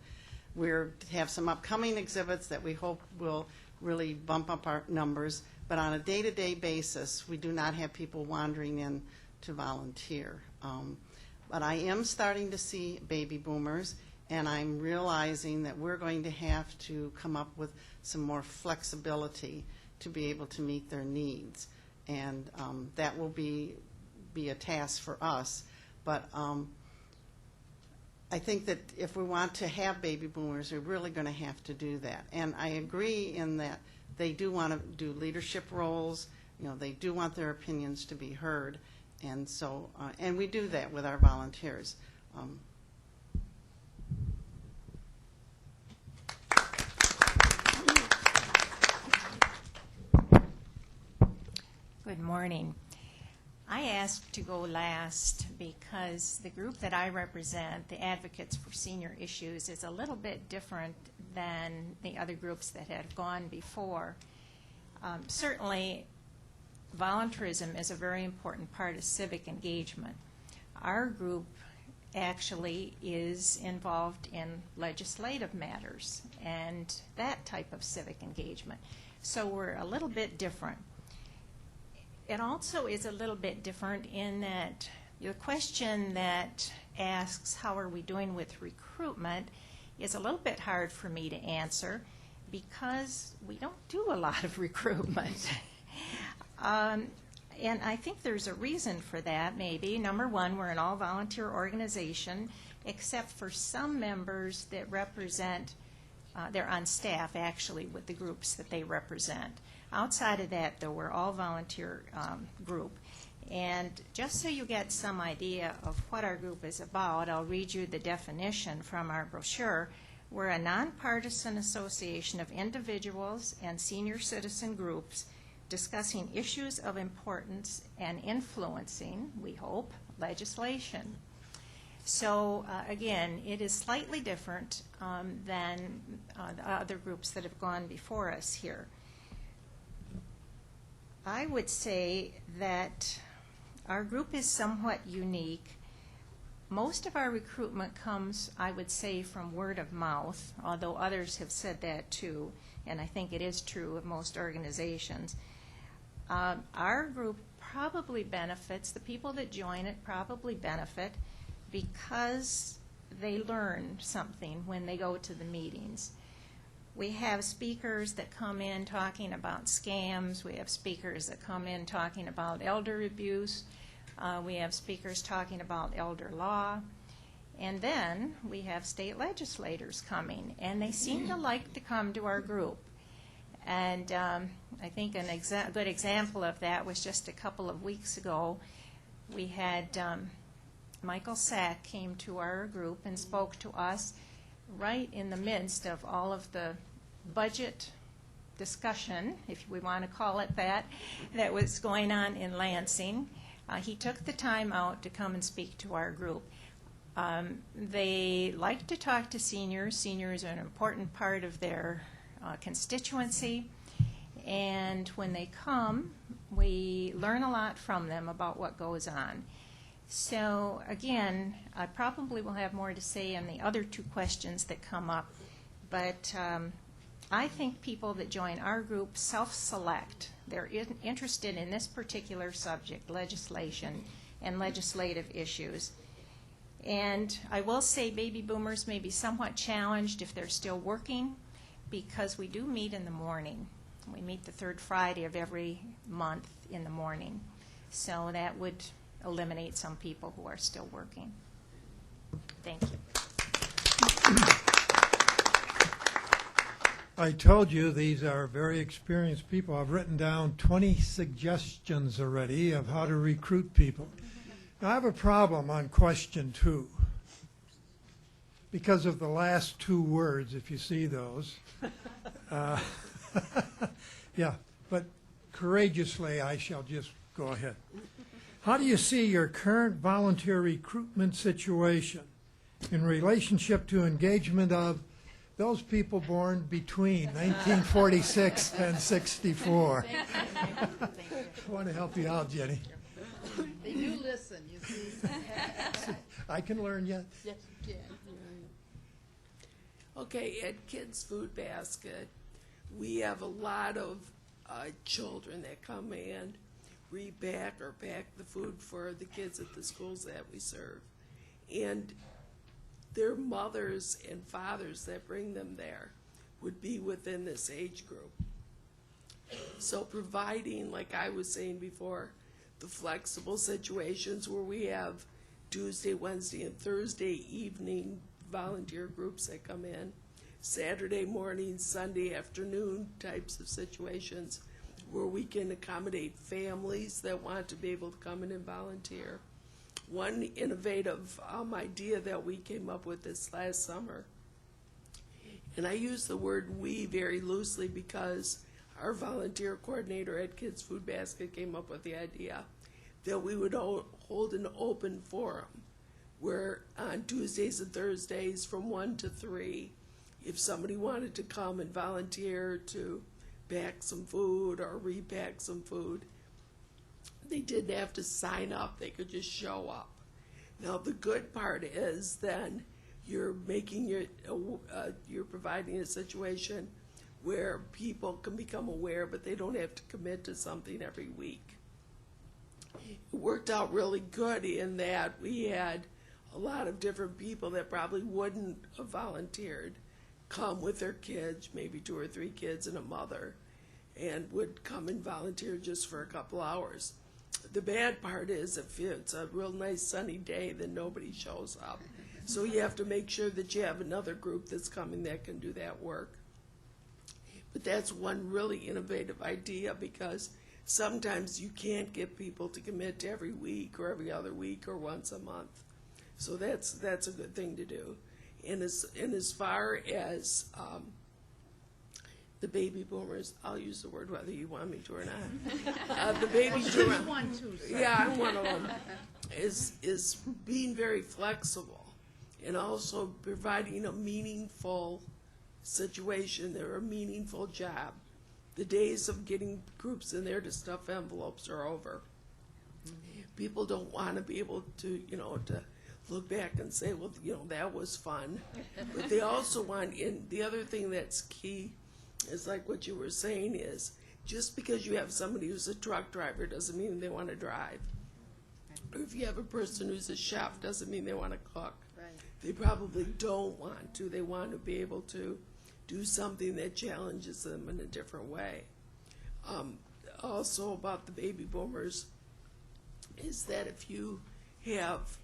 We have some upcoming exhibits that we hope will really bump up our numbers, but on a day-to-day basis, we do not have people wandering in to volunteer. But I am starting to see baby boomers, and I'm realizing that we're going to have to come up with some more flexibility to be able to meet their needs. And that will be a task for us. But I think that if we want to have baby boomers, we're really going to have to do that. And I agree in that they do want to do leadership roles. You know, they do want their opinions to be heard. And so, and we do that with our volunteers. Good morning. I asked to go last because the group that I represent, the Advocates for Senior Issues, is a little bit different than the other groups that have gone before. Certainly, volunteerism is a very important part of civic engagement. Our group actually is involved in legislative matters and that type of civic engagement. So we're a little bit different. It also is a little bit different in that The question that asks how are we doing with recruitment is a little bit hard for me to answer because we don't do a lot of recruitment. And I think there's a reason for that, maybe. Number one, we're an all-volunteer organization, except for some members that represent, they're on staff, actually, with the groups that they represent. Outside of that, though, we're all-volunteer group. And just so you get some idea of what our group is about, I'll read you the definition from our brochure. We're a nonpartisan association of individuals and senior citizen groups discussing issues of importance and influencing, we hope, legislation. So again, it is slightly different than the other groups that have gone before us here. I would say that our group is somewhat unique. Most of our recruitment comes, I would say, from word of mouth, although others have said that too, and I think it is true of most organizations. Our group probably benefits, the people that join it probably benefit because they learn something when they go to the meetings. We have speakers that come in talking about scams. We have speakers that come in talking about elder abuse. We have speakers talking about elder law. And then we have state legislators coming, and they seem to like to come to our group. And I think a good example of that was just a couple of weeks ago. We had Michael Sack came to our group and spoke to us right in the midst of all of the budget discussion, if we want to call it that was going on in Lansing. He took the time out to come and speak to our group. They like to talk to seniors. Seniors are an important part of their constituency, and when they come, we learn a lot from them about what goes on. So again, I probably will have more to say on the other two questions that come up, but I think people that join our group self-select. They're interested in this particular subject, legislation and legislative issues. And I will say baby boomers may be somewhat challenged if they're still working, because we do meet in the morning. We meet the third Friday of every month in the morning. So that would eliminate some people who are still working. Thank you. I told you these are very experienced people. I've written down 20 suggestions already of how to recruit people. Now, I have a problem on question 2 because of the last 2 words, if you see those. Yeah, but courageously I shall just go ahead. How do you see your current volunteer recruitment situation in relationship to engagement of those people born between 1946 and 64? I want to help you out, Jenny. They do listen, you see. I can learn yet. Yes, you can. Okay, at Kids Food Basket, we have a lot of children that come in, repack or pack the food for the kids at the schools that we serve. And their mothers and fathers that bring them there would be within this age group. So providing, like I was saying before, the flexible situations where we have Tuesday, Wednesday, and Thursday evening volunteer groups that come in, Saturday morning, Sunday afternoon types of situations where we can accommodate families that want to be able to come in and volunteer. One innovative idea that we came up with this last summer, and I use the word we very loosely because our volunteer coordinator at Kids Food Basket came up with the idea that we would hold an open forum where on Tuesdays and Thursdays from 1 to 3, if somebody wanted to come and volunteer to pack some food or repack some food, they didn't have to sign up. They could just show up. Now, the good part is then you're making you're providing a situation where people can become aware, but they don't have to commit to something every week. it worked out really good in that we had a lot of different people that probably wouldn't have volunteered come with their kids, maybe 2 or 3 kids and a mother, and would come and volunteer just for a couple hours. The bad part is if it's a real nice sunny day, then nobody shows up. So you have to make sure that you have another group that's coming that can do that work. But that's one really innovative idea, because sometimes you can't get people to commit to every week or every other week or once a month. So that's a good thing to do. And as far as the baby boomers, I'll use the word whether you want me to or not. The baby boomers, yeah, I'm one of them, is being very flexible and also providing a meaningful situation or a meaningful job. The days of getting groups in there to stuff envelopes are over. People don't want to be able to, to look back and say, well, that was fun. But they also want, and the other thing that's key is like what you were saying is, just because you have somebody who's a truck driver doesn't mean they want to drive. Or if you have a person who's a chef doesn't mean they want to cook. They probably don't want to. They want to be able to do something that challenges them in a different way. Also about the baby boomers is that if you have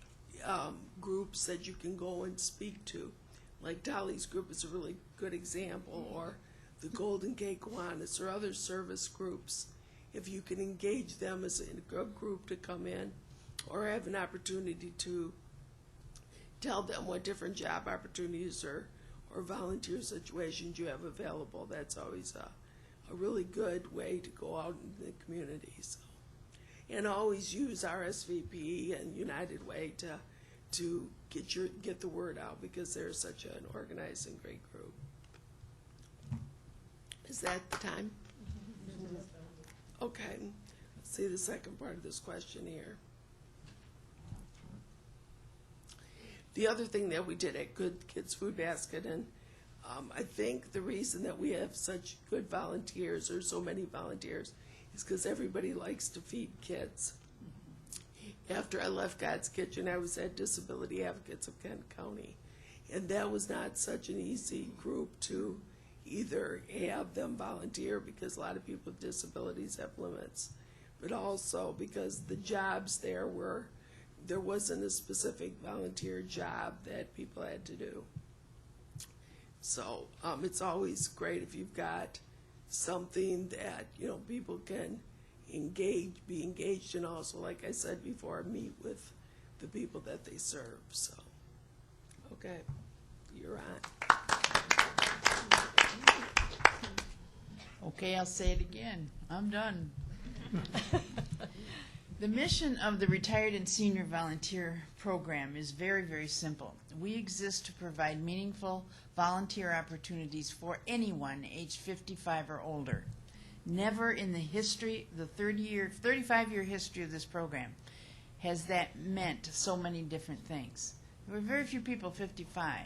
groups that you can go and speak to, like Dolly's group is a really good example, or the Golden Gate Kiwanis or other service groups, if you can engage them as a group to come in or have an opportunity to tell them what different job opportunities or volunteer situations you have available, that's always a really good way to go out in the community. So, and always use RSVP and United Way to get the word out, because they're such an organized and great group. Is that the time? Okay. Let's see the second part of this question here. The other thing that we did at Good Kids Food Basket, and I think the reason that we have such good volunteers, or so many volunteers, is because everybody likes to feed kids. After I left God's Kitchen, I was at Disability Advocates of Kent County, and that was not such an easy group to either have them volunteer, because a lot of people with disabilities have limits, but also because the jobs there wasn't a specific volunteer job that people had to do. So it's always great if you've got something that people can be engaged in, also, like I said before, meet with the people that they serve. So, okay, you're on. Okay, I'll say it again. I'm done. The mission of the Retired and Senior Volunteer Program is very, very simple. We exist to provide meaningful volunteer opportunities for anyone aged 55 or older. Never in the history, the 35-year history of this program, has that meant so many different things. There were very few people 55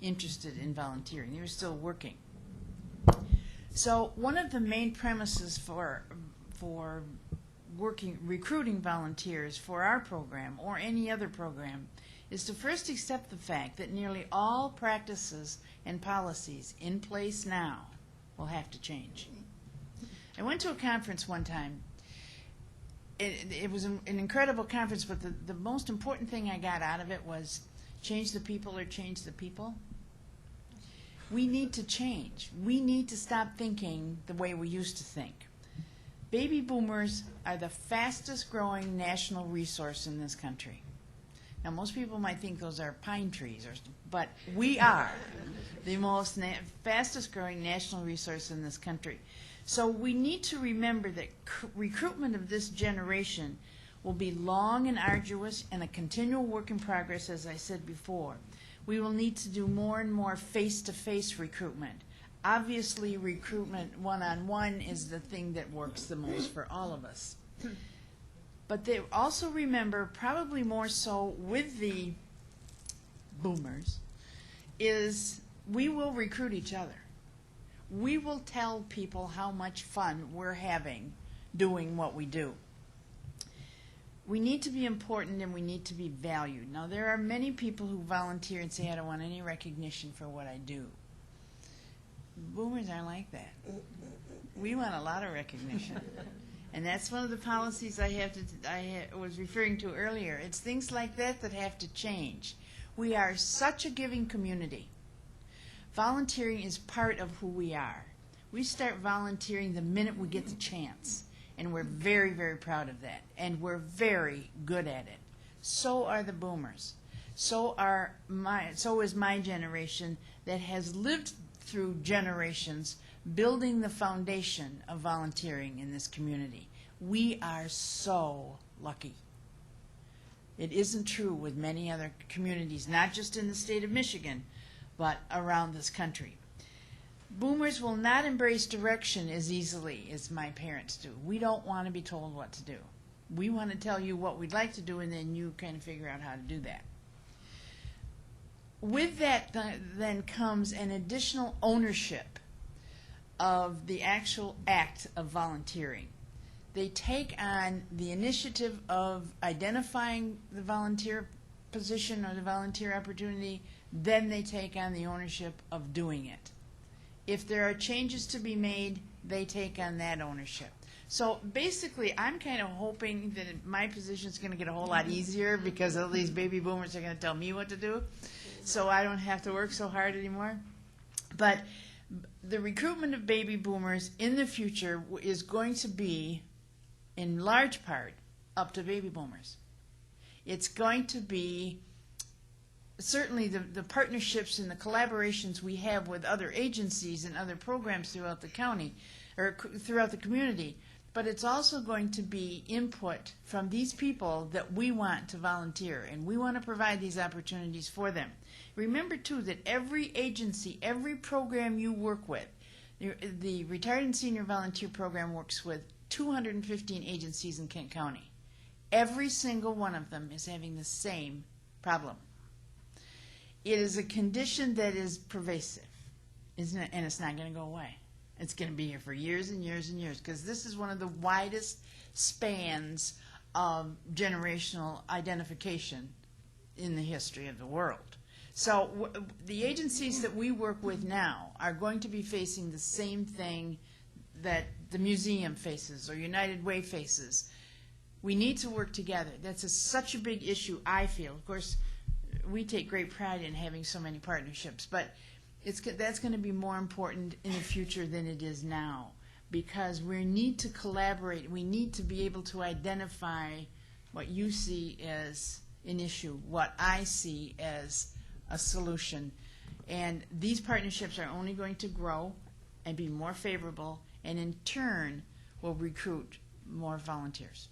interested in volunteering. They were still working. So one of the main premises for recruiting volunteers for our program or any other program is to first accept the fact that nearly all practices and policies in place now will have to change. I went to a conference one time. It was an incredible conference, but the most important thing I got out of it was change the people or change the people. We need to change. We need to stop thinking the way we used to think. Baby boomers are the fastest growing national resource in this country. Now, most people might think those are pine trees, but we are the most fastest growing national resource in this country. So we need to remember that recruitment of this generation will be long and arduous and a continual work in progress, as I said before. We will need to do more and more face-to-face recruitment. Obviously, recruitment one-on-one is the thing that works the most for all of us. But they also remember, probably more so with the boomers, is we will recruit each other. We will tell people how much fun we're having doing what we do. we need to be important and we need to be valued. Now, there are many people who volunteer and say, I don't want any recognition for what I do. Boomers aren't like that. We want a lot of recognition. And that's one of the policies I was referring to earlier. It's things like that that have to change. We are such a giving community. Volunteering is part of who we are. We start volunteering the minute we get the chance. And we're very, very proud of that. And we're very good at it. So are the boomers. So is my generation that has lived through generations building the foundation of volunteering in this community. We are so lucky. It isn't true with many other communities, not just in the state of Michigan, but around this country. Boomers will not embrace direction as easily as my parents do. We don't want to be told what to do. We want to tell you what we'd like to do, and then you kind of figure out how to do that. With that then comes an additional ownership of the actual act of volunteering. They take on the initiative of identifying the volunteer position or the volunteer opportunity, then they take on the ownership of doing it. If there are changes to be made, they take on that ownership. So basically, I'm kind of hoping that my position is going to get a whole lot easier because all these baby boomers are going to tell me what to do, so I don't have to work so hard anymore. But the recruitment of baby boomers in the future is going to be, in large part, up to baby boomers. It's going to be certainly the partnerships and the collaborations we have with other agencies and other programs throughout the county or throughout the community, but it's also going to be input from these people that we want to volunteer, and we want to provide these opportunities for them. Remember, too, that every agency, every program you work with, the Retired and Senior Volunteer Program works with 215 agencies in Kent County. Every single one of them is having the same problem. It is a condition that is pervasive, isn't it? And it's not going to go away. It's going to be here for years and years and years because this is one of the widest spans of generational identification in the history of the world. So the agencies that we work with now are going to be facing the same thing that the museum faces or United Way faces. We need to work together. That's such a big issue, I feel. Of course, we take great pride in having so many partnerships, but that's going to be more important in the future than it is now because we need to collaborate. We need to be able to identify what you see as an issue, what I see as a solution. And these partnerships are only going to grow and be more favorable, and in turn will recruit more volunteers.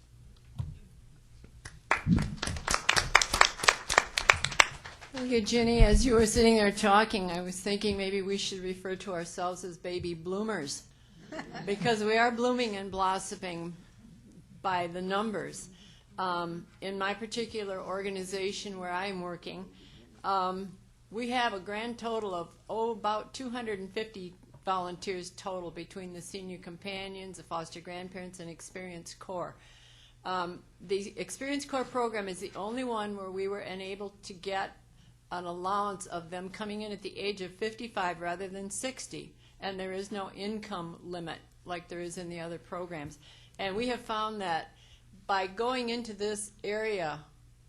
Thank you, Ginny. As you were sitting there talking, I was thinking maybe we should refer to ourselves as baby bloomers because we are blooming and blossoming by the numbers. In my particular organization where I'm working, we have a grand total of about 250 volunteers total between the senior companions, the foster grandparents, and Experience Corps. The Experience Corps program is the only one where we were unable to get an allowance of them coming in at the age of 55 rather than 60, and there is no income limit like there is in the other programs. And we have found that by going into this area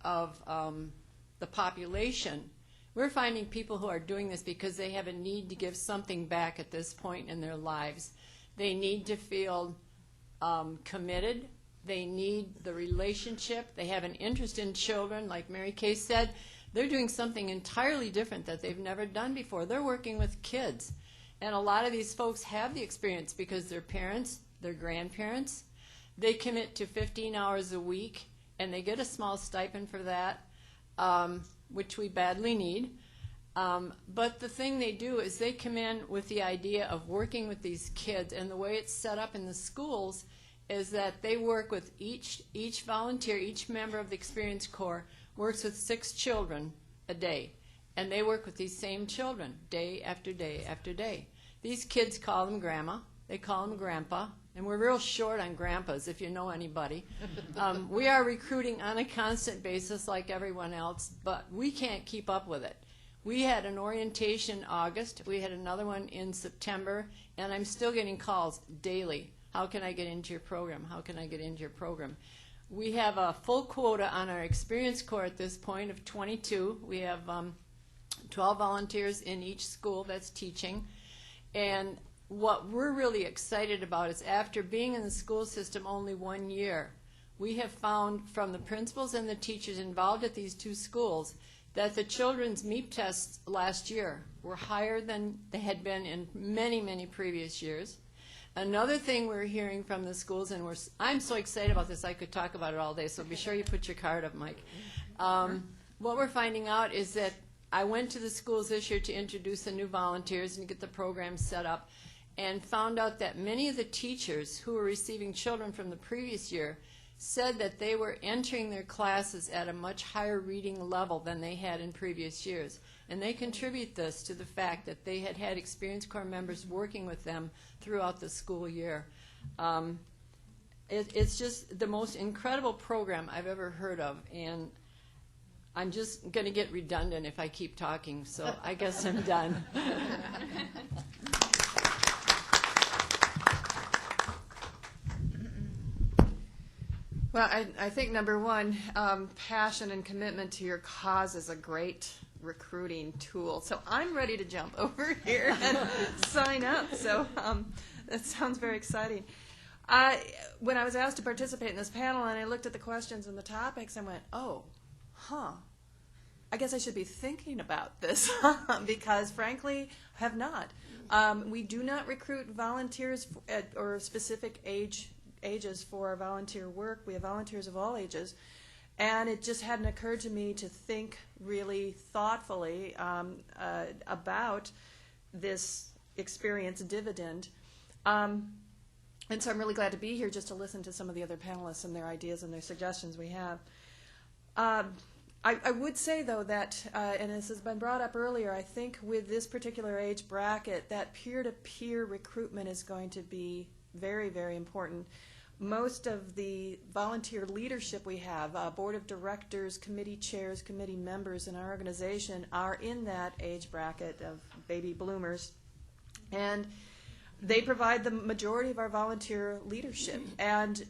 of the population, we're finding people who are doing this because they have a need to give something back at this point in their lives. They need to feel committed. They need the relationship. They have an interest in children. Like Mary Kay said, they're doing something entirely different that they've never done before. They're working with kids. And a lot of these folks have the experience because their parents, their grandparents, they commit to 15 hours a week, and they get a small stipend for that, which we badly need. But the thing they do is they come in with the idea of working with these kids, and the way it's set up in the schools is that they work with each volunteer, each member of the Experience Corps works with 6 children a day, and they work with these same children day after day after day. These kids call them grandma, they call them grandpa, and we're real short on grandpas, if you know anybody. We are recruiting on a constant basis like everyone else, but we can't keep up with it. We had an orientation August, we had another one in September, and I'm still getting calls daily. How can I get into your program? How can I get into your program? We have a full quota on our Experience Corps at this point of 22. We have 12 volunteers in each school that's teaching. And what we're really excited about is after being in the school system only 1 year, we have found from the principals and the teachers involved at these two schools that the children's MEP tests last year were higher than they had been in many, many previous years. Another thing we're hearing from the schools, and I'm so excited about this, I could talk about it all day, so be sure you put your card up, Mike. What we're finding out is that I went to the schools this year to introduce the new volunteers and get the program set up, and found out that many of the teachers who were receiving children from the previous year said that they were entering their classes at a much higher reading level than they had in previous years. And they contribute this to the fact that they had had Experience Corps members working with them throughout the school year. It's just the most incredible program I've ever heard of, and I'm just going to get redundant if I keep talking, so I guess I'm done. Well, I think number one, passion and commitment to your cause is a great recruiting tool. So I'm ready to jump over here and sign up. So that sounds very exciting. When I was asked to participate in this panel and I looked at the questions and the topics, I went, I guess I should be thinking about this because frankly, I have not. We do not recruit volunteers or specific ages for our volunteer work. We have volunteers of all ages, and it just hadn't occurred to me to think really thoughtfully about this experience dividend. And so I'm really glad to be here just to listen to some of the other panelists and their ideas and their suggestions we have. I would say, though, that, and this has been brought up earlier, I think with this particular age bracket, that peer-to-peer recruitment is going to be very, very important. Most of the volunteer leadership we have, board of directors, committee chairs, committee members in our organization are in that age bracket of baby bloomers. And they provide the majority of our volunteer leadership. And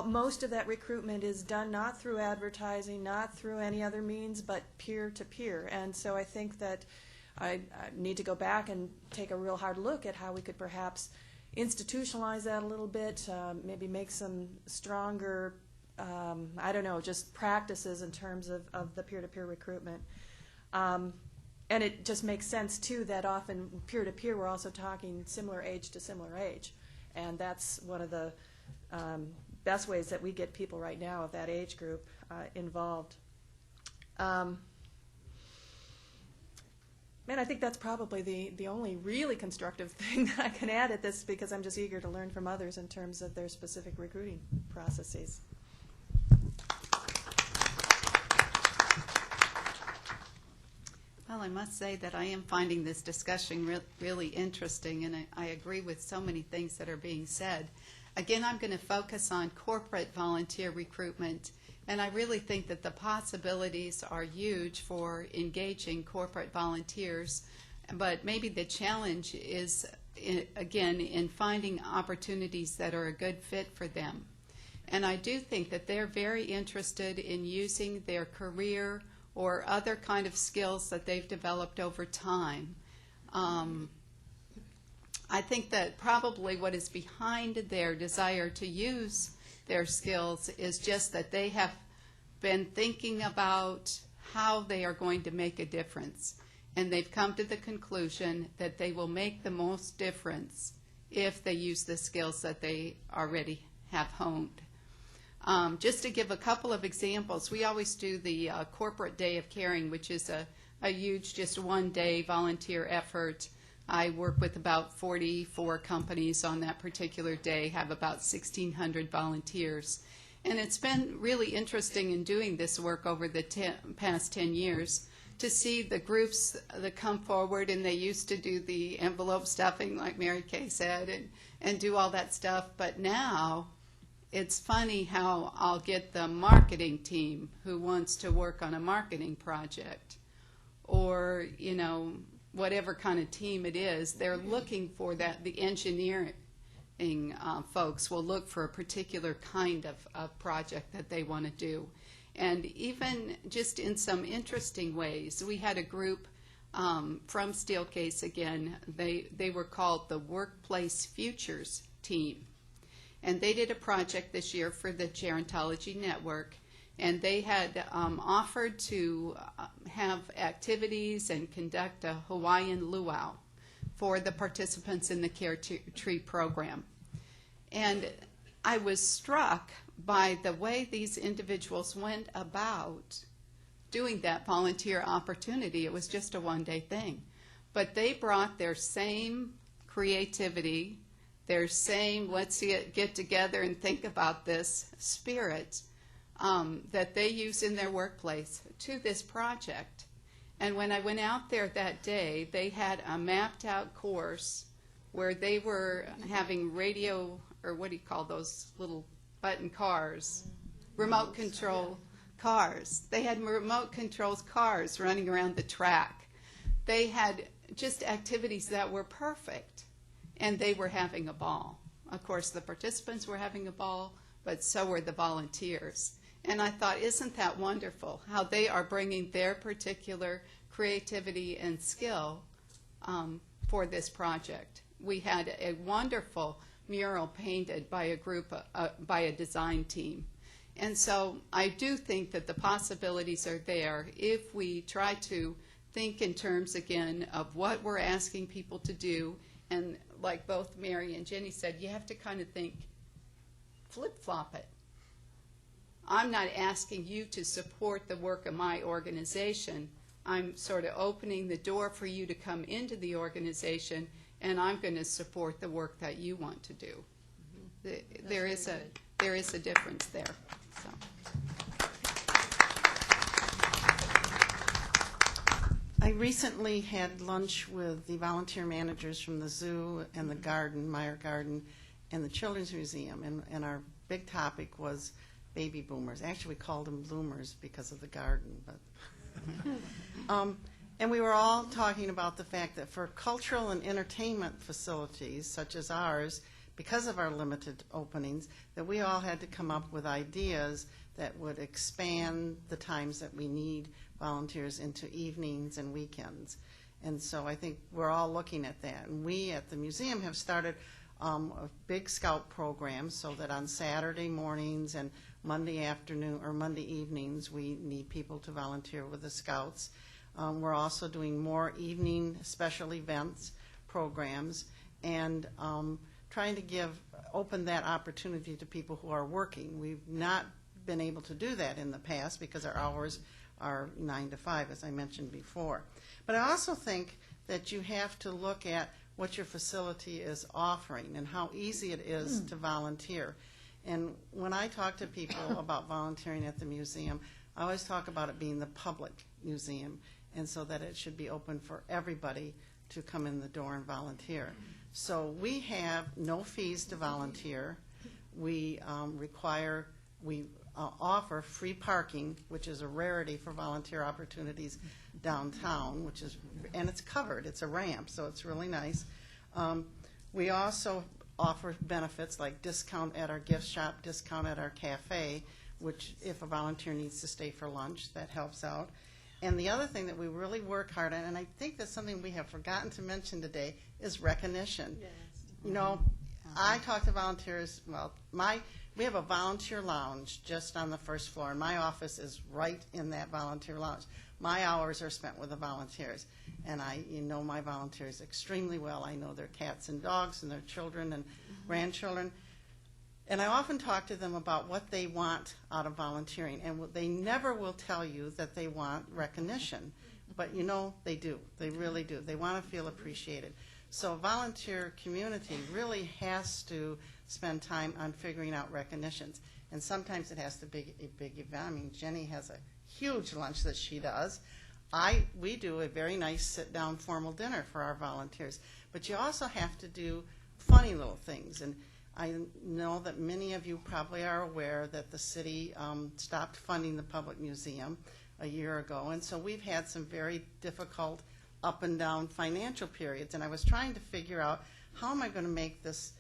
most of that recruitment is done not through advertising, not through any other means, but peer-to-peer. And so I think that I need to go back and take a real hard look at how we could perhaps institutionalize that a little bit, maybe make some stronger, I don't know, just practices in terms of the peer-to-peer recruitment. And it just makes sense, too, that often peer-to-peer we're also talking similar age to similar age. And that's one of the best ways that we get people right now of that age group involved. And I think that's probably the only really constructive thing that I can add at this, because I'm just eager to learn from others in terms of their specific recruiting processes. Well, I must say that I am finding this discussion really interesting, and I agree with so many things that are being said. Again, I'm going to focus on corporate volunteer recruitment. And I really think that the possibilities are huge for engaging corporate volunteers, but maybe the challenge is, again, in finding opportunities that are a good fit for them. And I do think that they're very interested in using their career or other kind of skills that they've developed over time. I think that probably what is behind their desire to use their skills is just that they have been thinking about how they are going to make a difference. And they've come to the conclusion that they will make the most difference if they use the skills that they already have honed. Just to give a couple of examples, we always do the Corporate Day of Caring, which is a huge, just one-day volunteer effort. I work with about 44 companies on that particular day, have about 1,600 volunteers. And it's been really interesting in doing this work over the past 10 years to see the groups that come forward, and they used to do the envelope stuffing, like Mary Kay said, and do all that stuff. But now it's funny how I'll get the marketing team who wants to work on a marketing project, or, you know, whatever kind of team it is. They're looking for that. The engineering folks will look for a particular kind of project that they want to do. And even just in some interesting ways, we had a group from Steelcase again. They were called the Workplace Futures Team. And they did a project this year for the Gerontology Network. And they had offered to have activities and conduct a Hawaiian luau for the participants in the Care Tree program. And I was struck by the way these individuals went about doing that volunteer opportunity. It was just a one-day thing. But they brought their same creativity, their same let's get together and think about this spirit that they use in their workplace to this project. And when I went out there that day, they had a mapped out course where they were having radio, or what do you call those little button cars, remote control cars. They had remote controls cars running around the track. They had just activities that were perfect, and they were having a ball. Of course, the participants were having a ball, but so were the volunteers. And I thought, isn't that wonderful, how they are bringing their particular creativity and skill for this project. We had a wonderful mural painted by a group, by a design team. And so I do think that the possibilities are there if we try to think in terms, again, of what we're asking people to do. And like both Mary and Jenny said, you have to kind of think, flip-flop it. I'm not asking you to support the work of my organization. I'm sort of opening the door for you to come into the organization, and I'm going to support the work that you want to do. There is a difference there. So. I recently had lunch with the volunteer managers from the zoo and the garden, Meyer Garden, and the Children's Museum, and our big topic was baby boomers. Actually, we called them bloomers because of the garden, but and we were all talking about the fact that for cultural and entertainment facilities such as ours, because of our limited openings, that we all had to come up with ideas that would expand the times that we need volunteers into evenings and weekends. And so I think we're all looking at that. And we at the museum have started a big scout program so that on Saturday mornings and Monday afternoon or Monday evenings we need people to volunteer with the scouts. We're also doing more evening special events programs and trying to open that opportunity to people who are working. We've not been able to do that in the past because our hours are 9 to 5, as I mentioned before. But I also think that you have to look at what your facility is offering and how easy it is to volunteer. And when I talk to people about volunteering at the museum, I always talk about it being the public museum, and so that it should be open for everybody to come in the door and volunteer. So we have no fees to volunteer. We offer free parking, which is a rarity for volunteer opportunities downtown, and it's covered. It's a ramp, so it's really nice. We also offer benefits like discount at our gift shop, discount at our cafe, which if a volunteer needs to stay for lunch, that helps out. And the other thing that we really work hard on, and I think that's something we have forgotten to mention today, is recognition. Yes. You know, I talk to volunteers, we have a volunteer lounge just on the first floor, and my office is right in that volunteer lounge. My hours are spent with the volunteers, and I know my volunteers extremely well. I know their cats and dogs and their children and grandchildren. And I often talk to them about what they want out of volunteering, and they never will tell you that they want recognition. But they do. They really do. They want to feel appreciated. So a volunteer community really has to spend time on figuring out recognitions. And sometimes it has to be a big event. I mean, Jenny has a huge lunch that she does. we do a very nice sit-down formal dinner for our volunteers, but you also have to do funny little things. And I know that many of you probably are aware that the city stopped funding the Public Museum a year ago, and so we've had some very difficult up and down financial periods, and I was trying to figure out how am I going to make this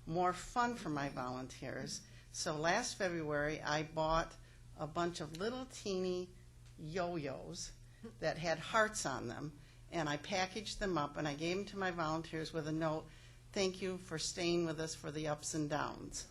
more fun for my volunteers. So last February I bought a bunch of little teeny yo-yos that had hearts on them, and I packaged them up and I gave them to my volunteers with a note, "Thank you for staying with us for the ups and downs."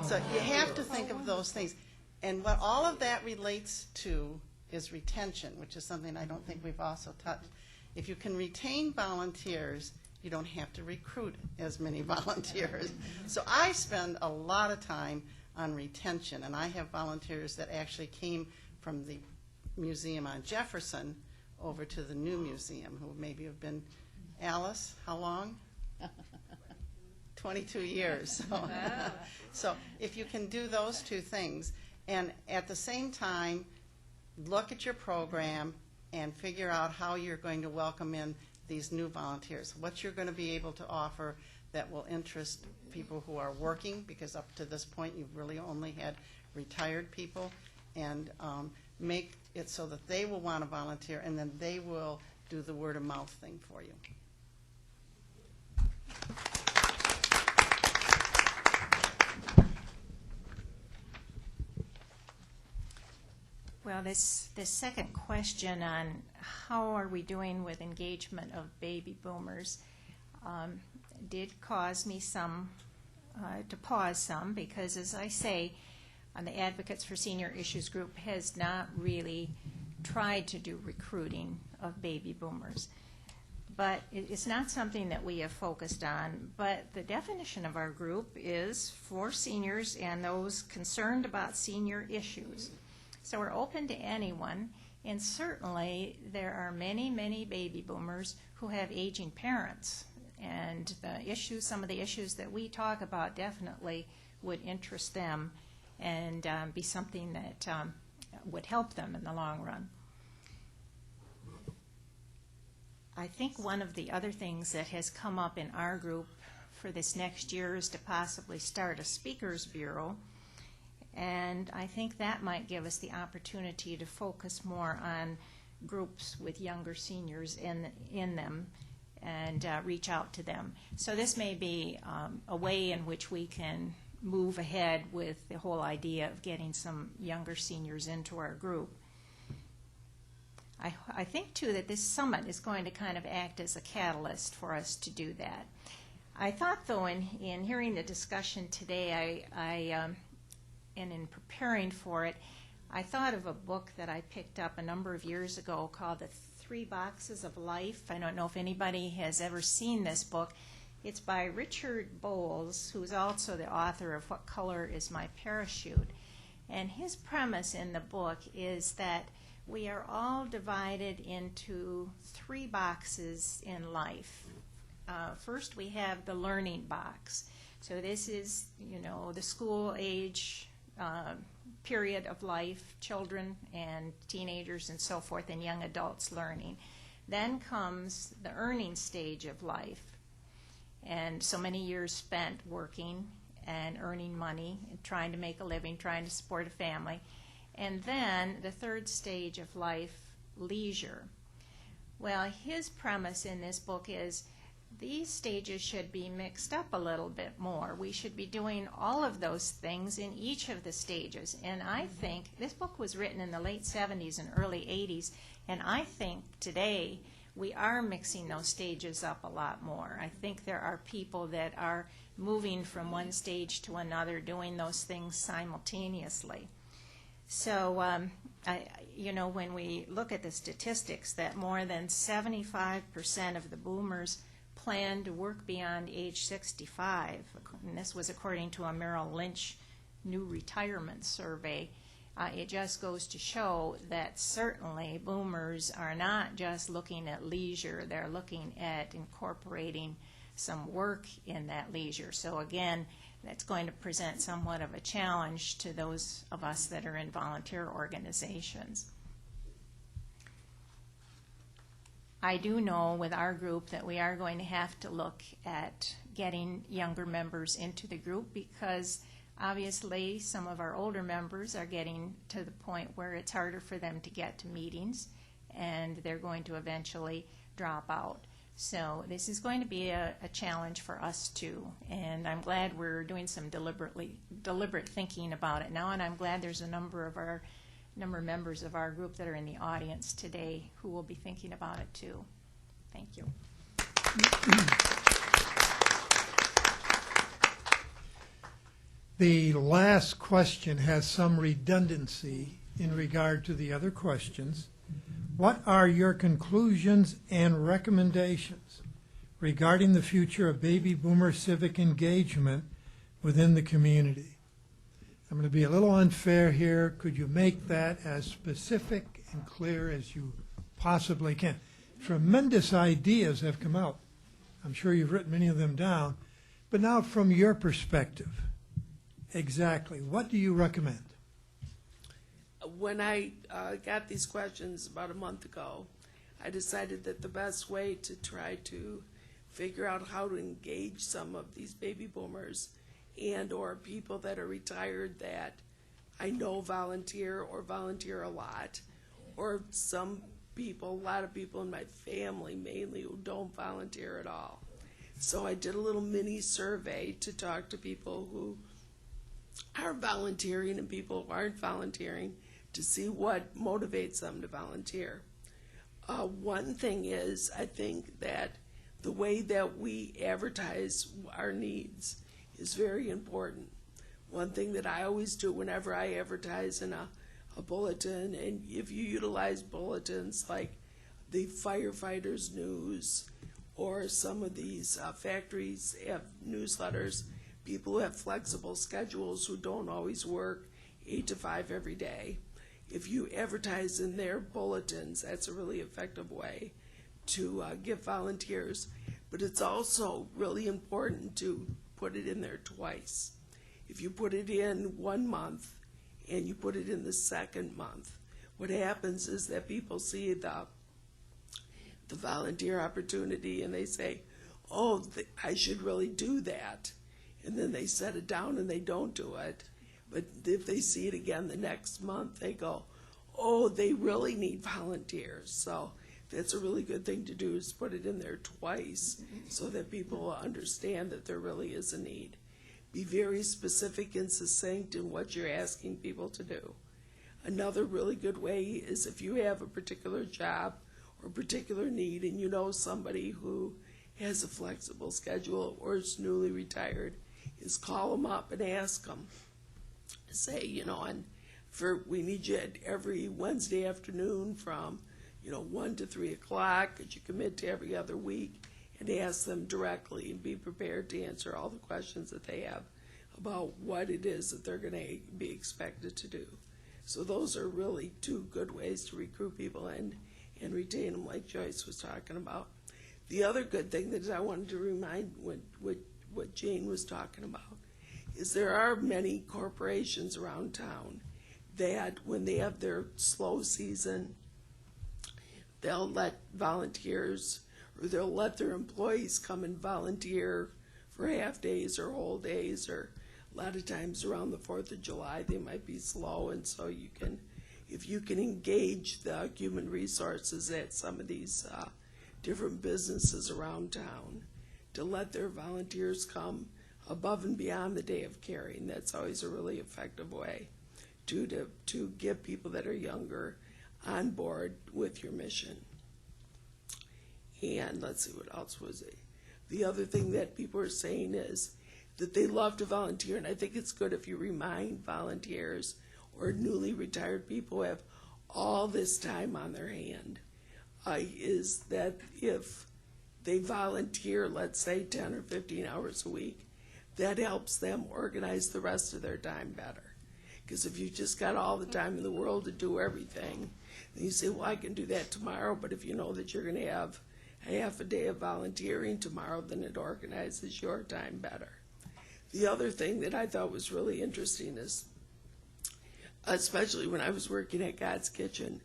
So you have to think of those things. And what all of that relates to is retention, which is something I don't think we've also touched. If you can retain volunteers, you don't have to recruit as many volunteers. So I spend a lot of time on retention, and I have volunteers that actually came from the museum on Jefferson over to the new museum, who maybe have been, Alice, how long? 22 years. So if you can do those two things, and at the same time, look at your program and figure out how you're going to welcome in these new volunteers, what you're going to be able to offer that will interest people who are working, because up to this point you've really only had retired people, and make it so that they will want to volunteer, and then they will do the word of mouth thing for you. Well, this second question on how are we doing with engagement of baby boomers did cause me to pause some, because as I say, the Advocates for Senior Issues group has not really tried to do recruiting of baby boomers. But it's not something that we have focused on. But the definition of our group is for seniors and those concerned about senior issues. So we're open to anyone, and certainly there are many, many baby boomers who have aging parents. And some of the issues that we talk about definitely would interest them and be something that would help them in the long run. I think one of the other things that has come up in our group for this next year is to possibly start a speakers bureau. And I think that might give us the opportunity to focus more on groups with younger seniors in them and reach out to them. So this may be a way in which we can move ahead with the whole idea of getting some younger seniors into our group. I think, too, that this summit is going to kind of act as a catalyst for us to do that. I thought, though, in hearing the discussion today, and in preparing for it, I thought of a book that I picked up a number of years ago called The 3 Boxes of Life. I don't know if anybody has ever seen this book. It's by Richard Bowles, who's also the author of What Color is My Parachute? And his premise in the book is that we are all divided into 3 boxes in life. First, we have the learning box. So this is, the school age period of life, children and teenagers and so forth, and young adults learning. Then comes the earning stage of life, and so many years spent working and earning money and trying to make a living, trying to support a family. And then the third stage of life, leisure. Well, his premise in this book is these stages should be mixed up a little bit more. We should be doing all of those things in each of the stages. And I think this book was written in the late 70s and early 80s, and I think today we are mixing those stages up a lot more. I think there are people that are moving from one stage to another, doing those things simultaneously. So, when we look at the statistics, that more than 75% of the boomers plan to work beyond age 65, and this was according to a Merrill Lynch new retirement survey, it just goes to show that certainly boomers are not just looking at leisure, they're looking at incorporating some work in that leisure. So again, that's going to present somewhat of a challenge to those of us that are in volunteer organizations. I do know with our group that we are going to have to look at getting younger members into the group, because obviously some of our older members are getting to the point where it's harder for them to get to meetings, and they're going to eventually drop out. So this is going to be a challenge for us too, and I'm glad we're doing some deliberate thinking about it now, and I'm glad there's a number of members of our group that are in the audience today who will be thinking about it too. Thank you. The last question has some redundancy in regard to the other questions. What are your conclusions and recommendations regarding the future of baby boomer civic engagement within the community? I'm going to be a little unfair here. Could you make that as specific and clear as you possibly can? Tremendous ideas have come out. I'm sure you've written many of them down. But now from your perspective, exactly, what do you recommend? When I got these questions about a month ago, I decided that the best way to try to figure out how to engage some of these baby boomers and or people that are retired that I know volunteer or volunteer a lot, or some people, a lot of people in my family mainly, who don't volunteer at all. So I did a little mini survey to talk to people who are volunteering and people who aren't volunteering to see what motivates them to volunteer. One thing is, I think that the way that we advertise our needs is very important. One thing that I always do whenever I advertise in a bulletin, and if you utilize bulletins like the Firefighters News or some of these factories have newsletters, people who have flexible schedules who don't always work 8 to 5 every day. If you advertise in their bulletins, that's a really effective way to get volunteers. But it's also really important to put it in there twice. If you put it in 1 month and you put it in the second month, what happens is that people see the volunteer opportunity and they say, oh, I should really do that. And then they set it down and they don't do it. But if they see it again the next month, they go, oh, they really need volunteers. So that's a really good thing to do, is put it in there twice so that people will understand that there really is a need. Be very specific and succinct in what you're asking people to do. Another really good way is if you have a particular job or particular need and you know somebody who has a flexible schedule or is newly retired, is call them up and ask them. Say, we need you every Wednesday afternoon from 1 to 3 o'clock. Could you commit to every other week? And ask them directly and be prepared to answer all the questions that they have about what it is that they're going to be expected to do. So those are really 2 good ways to recruit people and retain them, like Joyce was talking about. The other good thing that I wanted to remind what Jane was talking about is there are many corporations around town that when they have their slow season, they'll let volunteers or they'll let their employees come and volunteer for half days or whole days, or a lot of times around the 4th of July they might be slow, and so if you can engage the human resources at some of these different businesses around town to let their volunteers come above and beyond the day of caring, that's always a really effective way to get people that are younger on board with your mission. And let's see, what else was it? The other thing that people are saying is that they love to volunteer, and I think it's good if you remind volunteers or newly retired people who have all this time on their hand, is that if they volunteer, let's say 10 or 15 hours a week, that helps them organize the rest of their time better. Because if you just got all the time in the world to do everything, then you say, well, I can do that tomorrow, but if you know that you're going to have a half a day of volunteering tomorrow, then it organizes your time better. The other thing that I thought was really interesting is, especially when I was working at God's Kitchen,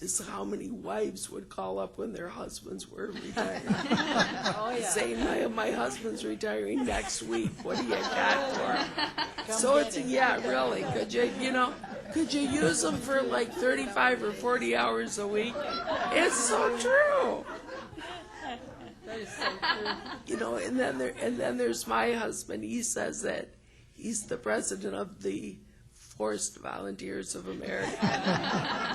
is how many wives would call up when their husbands were retired. Saying, my husband's retiring next week. What do you got for him? So it's, yeah, really. Could you use them for like 35 or 40 hours a week? It's so true. That is so true. And then there's my husband. He says that he's the president of the Forced Volunteers of America,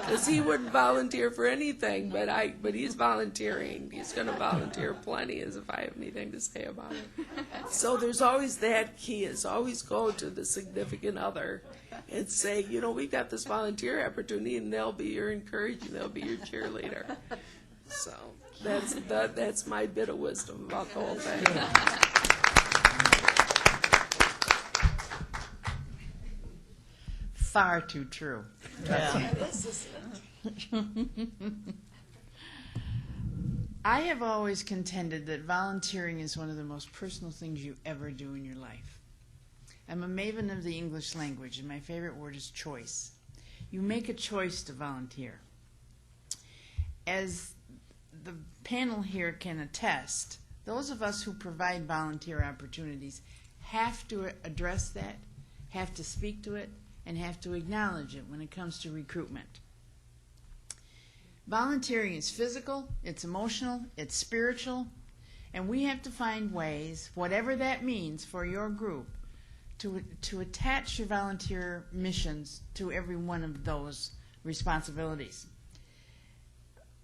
because he wouldn't volunteer for anything, but he's volunteering. He's going to volunteer plenty, as if I have anything to say about it. So there's always that key, is always go to the significant other and say, we've got this volunteer opportunity, and they'll be your encouragement, they'll be your cheerleader. So that's my bit of wisdom about the whole thing. Far too true. I have always contended that volunteering is one of the most personal things you ever do in your life. I'm a maven of the English language, and my favorite word is choice. You make a choice to volunteer. As the panel here can attest, those of us who provide volunteer opportunities have to address that, have to speak to it, and have to acknowledge it when it comes to recruitment. Volunteering is physical, it's emotional, it's spiritual, and we have to find ways, whatever that means for your group, to attach your volunteer missions to every one of those responsibilities.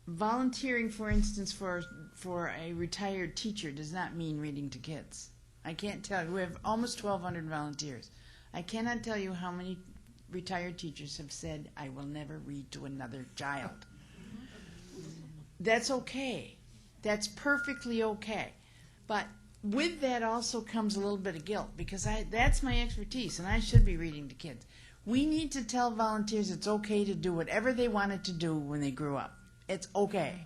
Volunteering, for instance, for a retired teacher does not mean reading to kids. I can't tell you. We have almost 1,200 volunteers. I cannot tell you how many retired teachers have said, I will never read to another child. That's okay. That's perfectly okay. But with that also comes a little bit of guilt, because that's my expertise, and I should be reading to kids. We need to tell volunteers it's okay to do whatever they wanted to do when they grew up. It's okay.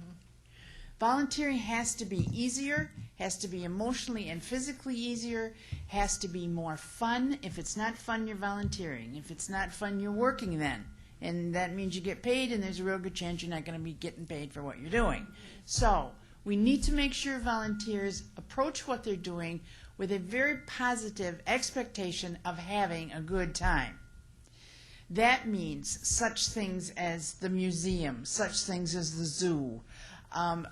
Volunteering has to be easier, has to be emotionally and physically easier, has to be more fun. If it's not fun, you're volunteering. If it's not fun, you're working then. And that means you get paid, and there's a real good chance you're not going to be getting paid for what you're doing. So we need to make sure volunteers approach what they're doing with a very positive expectation of having a good time. That means such things as the museum, such things as the zoo.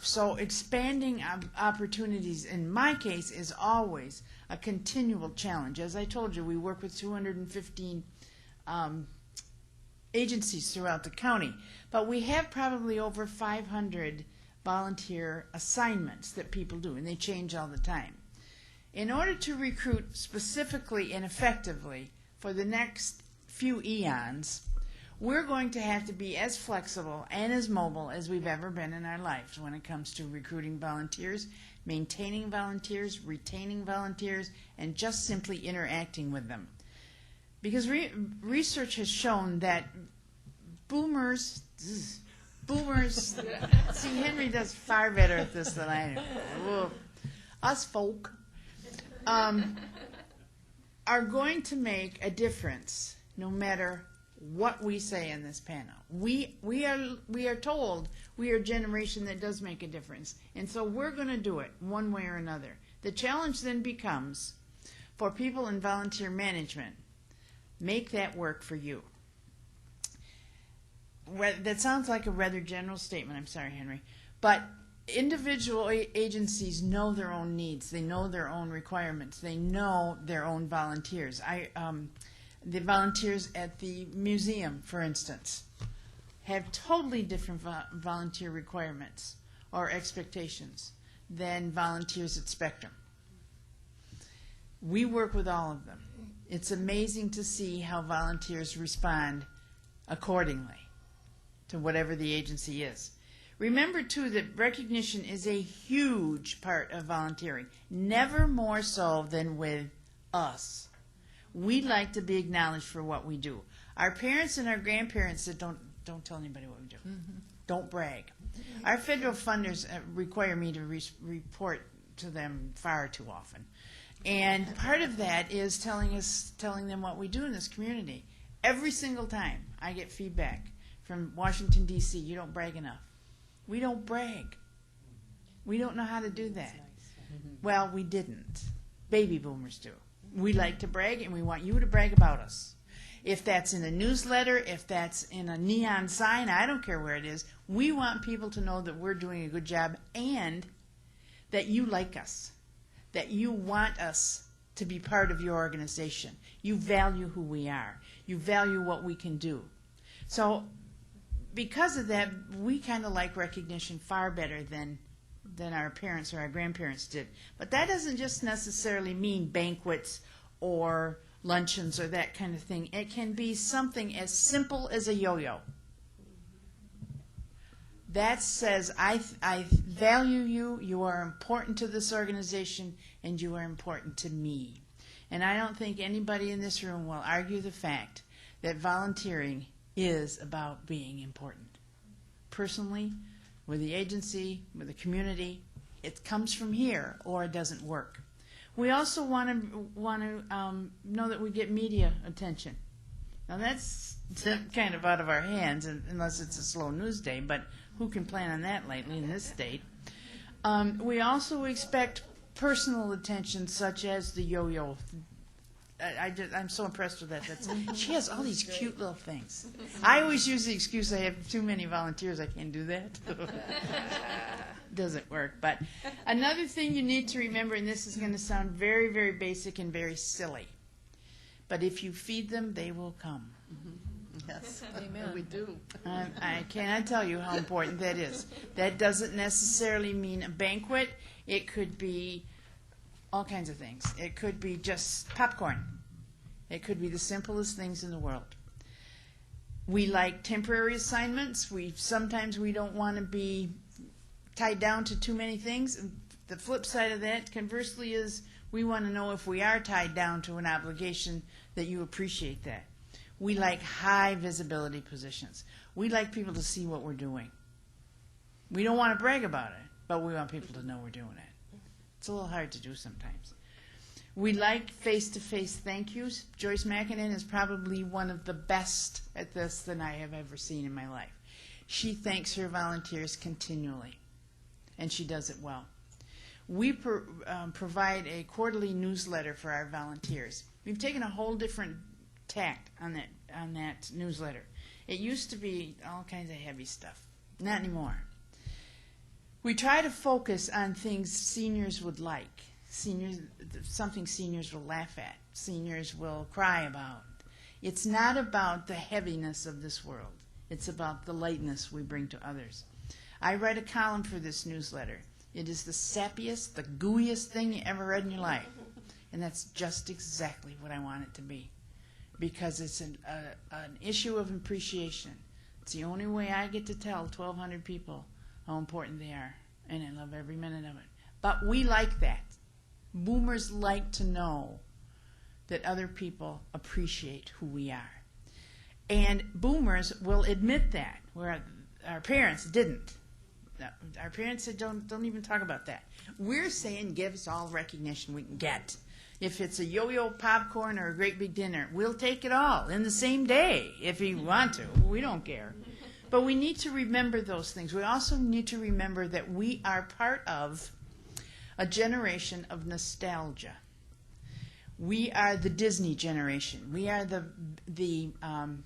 So expanding opportunities, in my case, is always a continual challenge. As I told you, we work with 215 agencies throughout the county, but we have probably over 500 volunteer assignments that people do, and they change all the time. In order to recruit specifically and effectively for the next few eons, we're going to have to be as flexible and as mobile as we've ever been in our lives when it comes to recruiting volunteers, maintaining volunteers, retaining volunteers, and just simply interacting with them. Because research has shown that boomers, see, Henry does far better at this than I do. Us folk are going to make a difference no matter what we say in this panel. We are told we are a generation that does make a difference, and so we're going to do it one way or another. The challenge then becomes for people in volunteer management, make that work for you. That sounds like a rather general statement. I'm sorry, Henry, but individual agencies know their own needs. They know their own requirements. They know their own volunteers. The volunteers at the museum, for instance, have totally different volunteer requirements or expectations than volunteers at Spectrum. We work with all of them. It's amazing to see how volunteers respond accordingly to whatever the agency is. Remember, too, that recognition is a huge part of volunteering, never more so than with us. We like to be acknowledged for what we do. Our parents and our grandparents said, don't tell anybody what we do. Mm-hmm. Don't brag. Mm-hmm. Our federal funders require me to report to them far too often. And part of that is telling them what we do in this community. Every single time I get feedback from Washington, D.C., you don't brag enough. We don't brag. We don't know how to do that. Well, we didn't. Baby boomers do. We like to brag, and we want you to brag about us. If that's in a newsletter, if that's in a neon sign, I don't care where it is. We want people to know that we're doing a good job and that you like us, that you want us to be part of your organization. You value who we are. You value what we can do. So because of that, we kind of like recognition far better than our parents or our grandparents did. But that doesn't just necessarily mean banquets or luncheons or that kind of thing. It can be something as simple as a yo-yo. That says, I value you, you are important to this organization, and you are important to me. And I don't think anybody in this room will argue the fact that volunteering is about being important. Personally, with the agency, with the community, it comes from here or it doesn't work. We also want to know that we get media attention. Now that's kind of out of our hands unless it's a slow news day, but who can plan on that lately in this state? We also expect personal attention, such as the yo-yo. I'm so impressed with that. She has all these cute little things. I always use the excuse I have too many volunteers, I can't do that. Doesn't work. But another thing you need to remember, and this is going to sound very, very basic and very silly, but if you feed them, they will come. Yes, Amen. we do. I cannot tell you how important that is. That doesn't necessarily mean a banquet. It could be all kinds of things. It could be just popcorn. It could be the simplest things in the world. We like temporary assignments. Sometimes we don't want to be tied down to too many things. The flip side of that, conversely, is we want to know if we are tied down to an obligation that you appreciate that. We like high visibility positions. We like people to see what we're doing. We don't want to brag about it, but we want people to know we're doing it. It's a little hard to do sometimes. We like face-to-face thank yous. Joyce McKinnon is probably one of the best at this than I have ever seen in my life. She thanks her volunteers continually, and she does it well. We provide a quarterly newsletter for our volunteers. We've taken a whole different tact on that newsletter. It used to be all kinds of heavy stuff. Not anymore. We try to focus on things seniors would like. Something seniors will laugh at. Seniors will cry about. It's not about the heaviness of this world. It's about the lightness we bring to others. I write a column for this newsletter. It is the sappiest, the gooeyest thing you ever read in your life. And that's just exactly what I want it to be. Because it's an issue of appreciation. It's the only way I get to tell 1,200 people how important they are, and I love every minute of it. But we like that. Boomers like to know that other people appreciate who we are. And boomers will admit that, where our parents didn't. Our parents said, don't even talk about that. We're saying give us all recognition we can get. If it's a yo-yo popcorn or a great big dinner, we'll take it all in the same day if you want to. We don't care. But we need to remember those things. We also need to remember that we are part of a generation of nostalgia. We are the Disney generation. We are the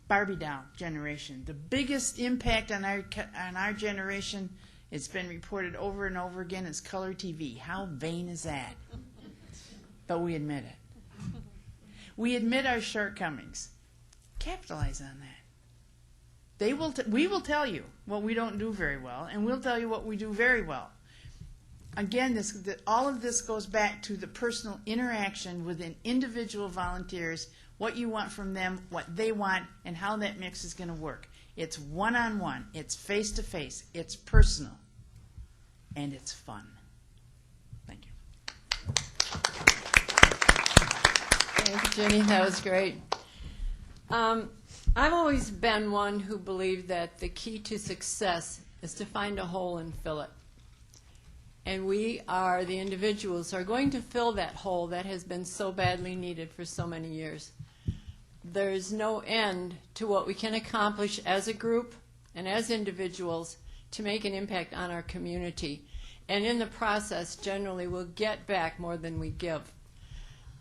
Barbie doll generation. The biggest impact on our generation, it's been reported over and over again, is color TV. How vain is that? But we admit it. We admit our shortcomings. Capitalize on that. We will tell you what we don't do very well, and we'll tell you what we do very well. Again, all of this goes back to the personal interaction within individual volunteers, what you want from them, what they want, and how that mix is going to work. It's one-on-one, it's face-to-face, it's personal, and it's fun. Thank you. Thank you, Jenny. That was great. I've always been one who believed that the key to success is to find a hole and fill it. And we are, the individuals, are going to fill that hole that has been so badly needed for so many years. There's no end to what we can accomplish as a group and as individuals to make an impact on our community. And in the process, generally, we'll get back more than we give.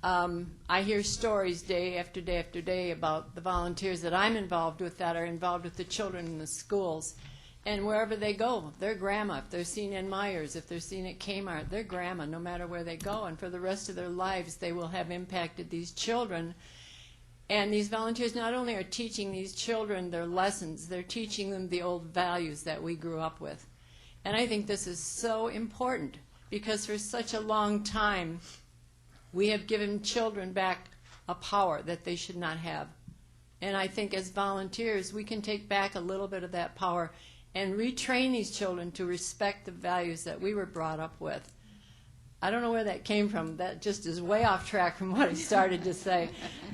I hear stories day after day after day about the volunteers that I'm involved with that are involved with the children in the schools. And wherever they go, their grandma, if they're seen in Myers, if they're seen at Kmart, their grandma, no matter where they go. And for the rest of their lives, they will have impacted these children. And these volunteers not only are teaching these children their lessons, they're teaching them the old values that we grew up with. And I think this is so important because for such a long time, we have given children back a power that they should not have. And I think as volunteers, we can take back a little bit of that power and retrain these children to respect the values that we were brought up with. I don't know where that came from. That just is way off track from what I started to say.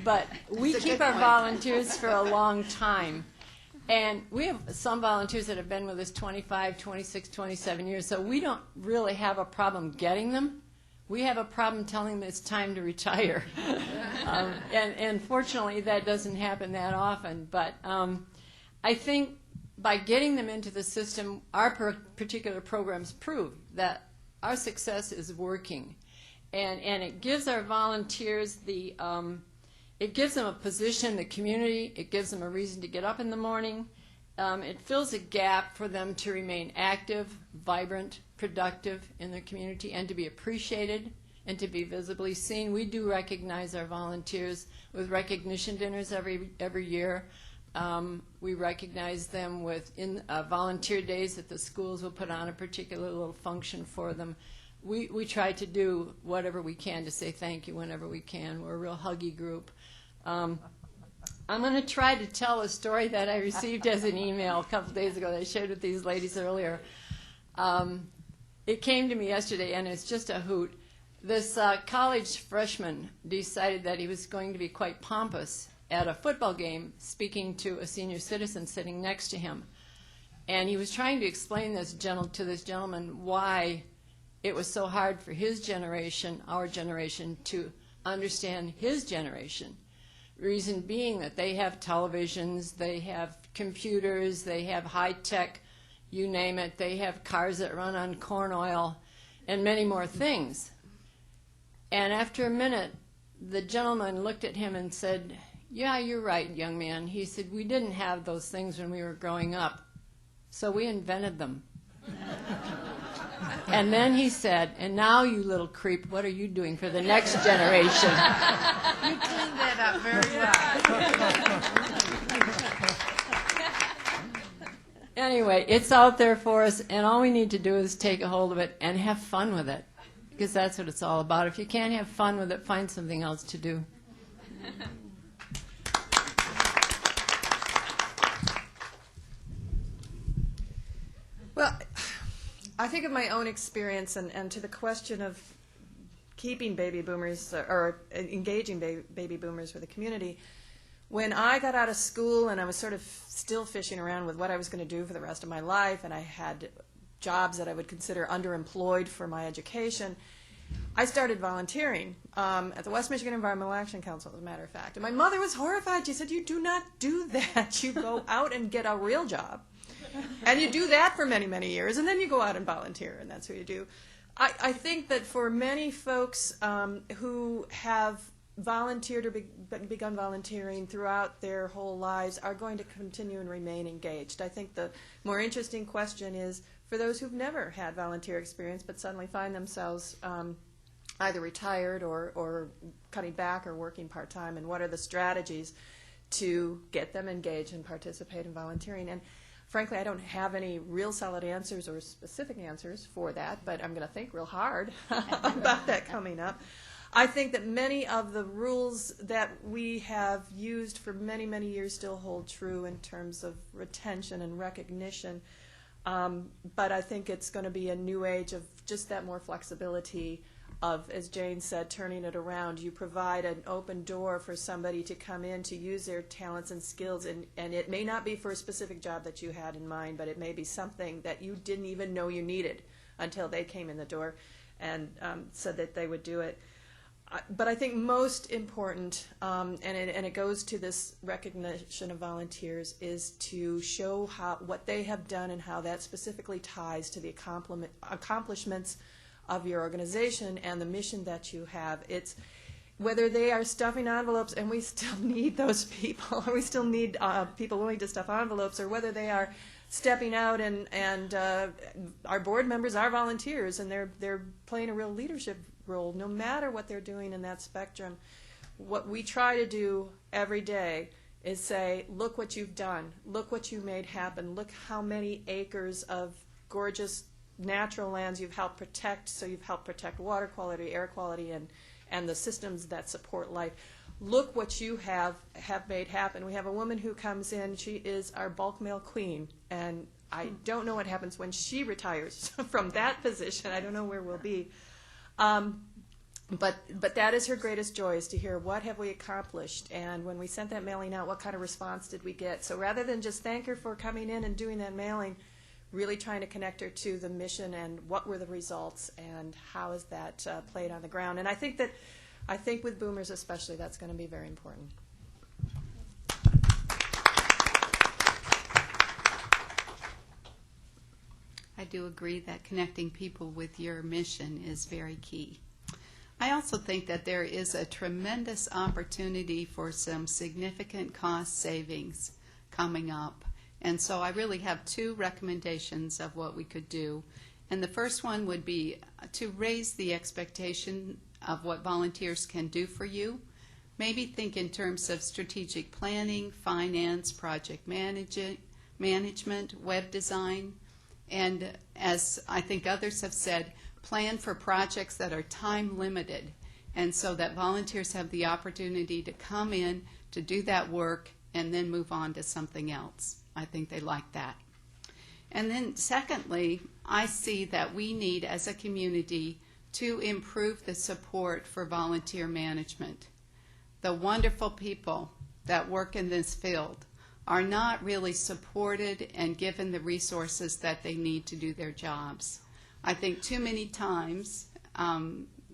But we keep our volunteers for a long time. And we have some volunteers that have been with us 25, 26, 27 years, so we don't really have a problem getting them. We have a problem telling them it's time to retire. And fortunately, that doesn't happen that often. But I think by getting them into the system, our particular programs prove that our success is working. And it gives our volunteers it gives them a position in the community. It gives them a reason to get up in the morning. It fills a gap for them to remain active, vibrant, productive in their community, and to be appreciated and to be visibly seen. We do recognize our volunteers with recognition dinners every year. We recognize them with volunteer days that the schools will put on a particular little function for them. We try to do whatever we can to say thank you whenever we can. We're a real huggy group. I'm going to try to tell a story that I received as an email a couple days ago that I shared with these ladies earlier. It came to me yesterday, and it's just a hoot. This college freshman decided that he was going to be quite pompous at a football game, speaking to a senior citizen sitting next to him. And he was trying to explain to this gentleman why it was so hard for his generation, our generation, to understand his generation. Reason being that they have televisions, they have computers, they have high-tech, you name it, they have cars that run on corn oil, and many more things. And after a minute, the gentleman looked at him and said, "Yeah, you're right, young man." He said, "We didn't have those things when we were growing up, so we invented them." And then he said, "And now, you little creep, what are you doing for the next generation?" You cleaned that up very well. Anyway, it's out there for us, and all we need to do is take a hold of it and have fun with it, because that's what it's all about. If you can't have fun with it, find something else to do. Well, I think of my own experience and to the question of keeping baby boomers or engaging baby boomers for the community. When I got out of school and I was sort of still fishing around with what I was going to do for the rest of my life, and I had jobs that I would consider underemployed for my education, I started volunteering at the West Michigan Environmental Action Council, as a matter of fact. And my mother was horrified. She said, "You do not do that. You go out and get a real job. And you do that for many, many years, and then you go out and volunteer, and that's what you do." I think that for many folks who have volunteered or begun volunteering throughout their whole lives are going to continue and remain engaged. I think the more interesting question is for those who've never had volunteer experience but suddenly find themselves either retired or cutting back or working part-time, and what are the strategies to get them engaged and participate in volunteering. And frankly, I don't have any real solid answers or specific answers for that, but I'm going to think real hard about that coming up. I think that many of the rules that we have used for many, many years still hold true in terms of retention and recognition, but I think it's going to be a new age of just that more flexibility of, as Jane said, turning it around. You provide an open door for somebody to come in to use their talents and skills, and it may not be for a specific job that you had in mind, but it may be something that you didn't even know you needed until they came in the door and said that they would do it. but I think most important, and it goes to this recognition of volunteers, is to show what they have done and how that specifically ties to the accomplishments of your organization and the mission that you have. It's whether they are stuffing envelopes, and we still need those people, we still need people willing to stuff envelopes, or whether they are stepping out and our board members are volunteers and they're playing a real leadership role. No matter what they're doing in that spectrum, what we try to do every day is say, look what you've done, look what you made happen, look how many acres of gorgeous natural lands you've helped protect. So you've helped protect water quality, air quality, and the systems that support life. Look what you have made happen. We have a woman who comes in, she is our bulk mail queen, and I don't know what happens when she retires from that position. I don't know where we'll be. But that is her greatest joy, is to hear what have we accomplished, and when we sent that mailing out, what kind of response did we get. So rather than just thank her for coming in and doing that mailing, really trying to connect her to the mission and what were the results and how is that played on the ground. And I think with boomers especially, that's going to be very important. I do agree that connecting people with your mission is very key. I also think that there is a tremendous opportunity for some significant cost savings coming up. And so I really have two recommendations of what we could do. And the first one would be to raise the expectation of what volunteers can do for you. Maybe think in terms of strategic planning, finance, project management, web design, and as I think others have said, plan for projects that are time limited, and so that volunteers have the opportunity to come in to do that work and then move on to something else. I think they like that. And then secondly, I see that we need as a community to improve the support for volunteer management. The wonderful people that work in this field are not really supported and given the resources that they need to do their jobs. I think too many times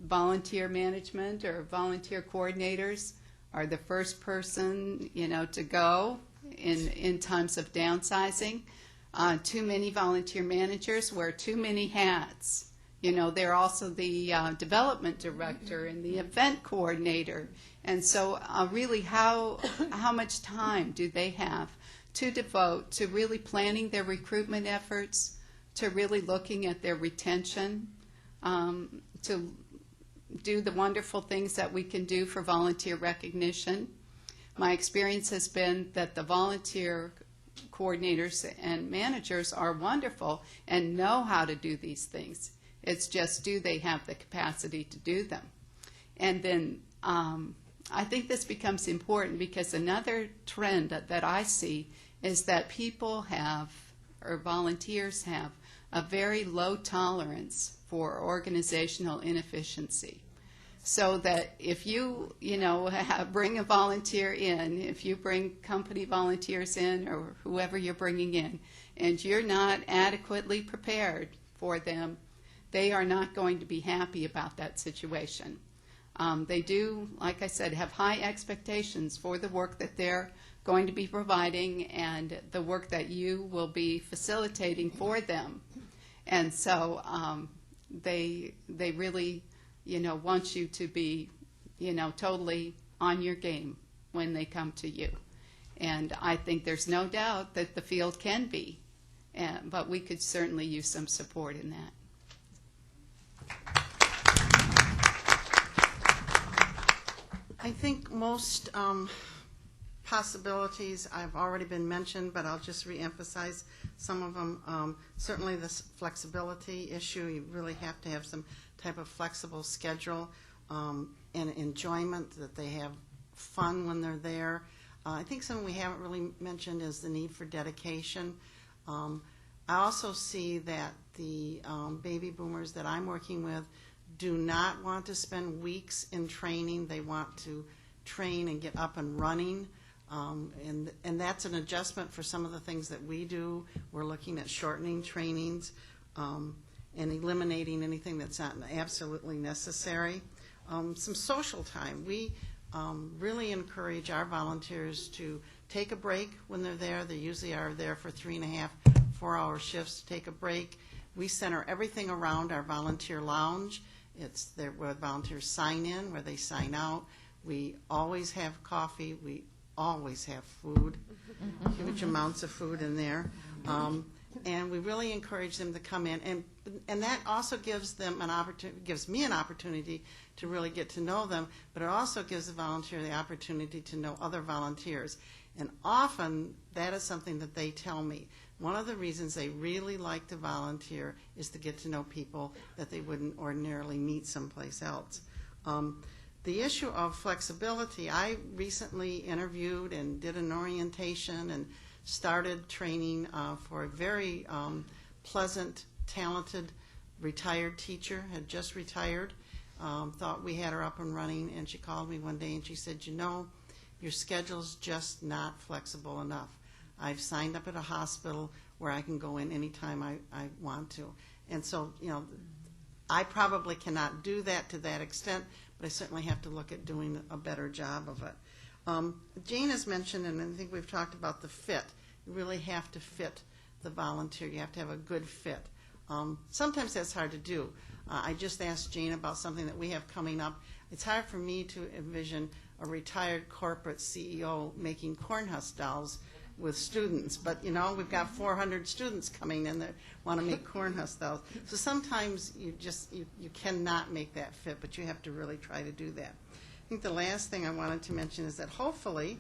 volunteer management or volunteer coordinators are the first person, to go in times of downsizing. Too many volunteer managers wear too many hats. They're also the development director and the event coordinator. And so really how much time do they have to devote to really planning their recruitment efforts, to really looking at their retention, to do the wonderful things that we can do for volunteer recognition. My experience has been that the volunteer coordinators and managers are wonderful and know how to do these things. It's just, do they have the capacity to do them? And then I think this becomes important because another trend that I see is that people have, or volunteers have, a very low tolerance for organizational inefficiency. So that if you, bring a volunteer in, if you bring company volunteers in or whoever you're bringing in, and you're not adequately prepared for them, they are not going to be happy about that situation. They do, like I said, have high expectations for the work that they're going to be providing and the work that you will be facilitating for them. And so they really, want you to be, totally on your game when they come to you. And I think there's no doubt that the field can be, but we could certainly use some support in that. I think most possibilities have already been mentioned, but I'll just reemphasize some of them. Certainly this flexibility issue, you really have to have some type of flexible schedule and enjoyment, that they have fun when they're there. I think something we haven't really mentioned is the need for dedication. I also see that the baby boomers that I'm working with do not want to spend weeks in training. They want to train and get up and running. And that's an adjustment for some of the things that we do. We're looking at shortening trainings and eliminating anything that's not absolutely necessary. some social time. We really encourage our volunteers to take a break when they're there. They usually are there for 3.5, 4-hour shifts to take a break. We center everything around our volunteer lounge. It's there where volunteers sign in, where they sign out. We always have coffee. We always have food, huge amounts of food in there. And we really encourage them to come in. And that also gives them an opportunity, gives me an opportunity to really get to know them, but it also gives the volunteer the opportunity to know other volunteers. And often that is something that they tell me. One of the reasons they really like to volunteer is to get to know people that they wouldn't ordinarily meet someplace else. The issue of flexibility, I recently interviewed and did an orientation and started training for a very pleasant, talented, retired teacher, had just retired, thought we had her up and running, and she called me one day and she said, you know, your schedule's just not flexible enough. I've signed up at a hospital where I can go in anytime I want to. And so, you know, I probably cannot do that to that extent, but I certainly have to look at doing a better job of it. Jane has mentioned, and I think we've talked about the fit. You really have to fit the volunteer. You have to have a good fit. Sometimes that's hard to do. I just asked Jane about something that we have coming up. It's hard for me to envision a retired corporate CEO making cornhusk dolls with students, but you know, we've got 400 students coming in that want to make cornhusk dolls. So sometimes you cannot make that fit, but you have to really try to do that. I think the last thing I wanted to mention is that hopefully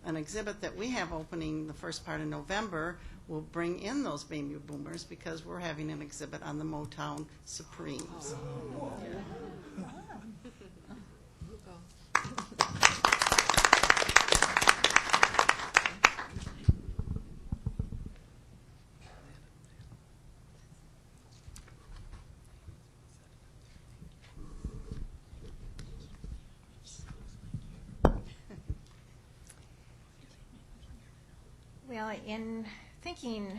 an exhibit that we have opening the first part of November will bring in those baby boomers, because we're having an exhibit on the Motown Supremes. Well, in thinking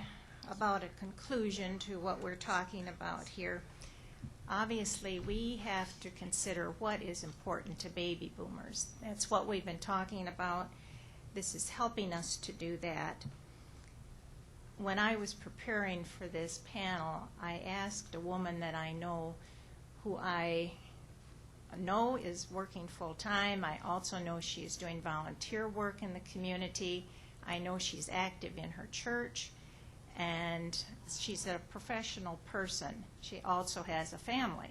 about a conclusion to what we're talking about here, obviously we have to consider what is important to baby boomers. That's what we've been talking about. This is helping us to do that. When I was preparing for this panel, I asked a woman that I know, who I know is working full-time. I also know she's doing volunteer work in the community. I know she's active in her church, and she's a professional person. She also has a family.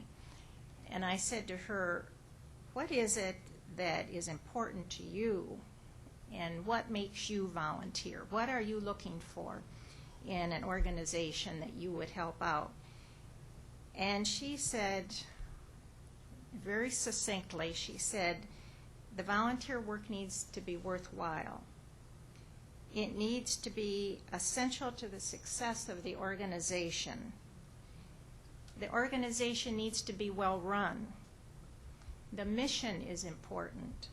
And I said to her, what is it that is important to you, and what makes you volunteer? What are you looking for in an organization that you would help out? And she said, very succinctly, she said, the volunteer work needs to be worthwhile. It needs to be essential to the success of the organization. The organization needs to be well run. The mission is important.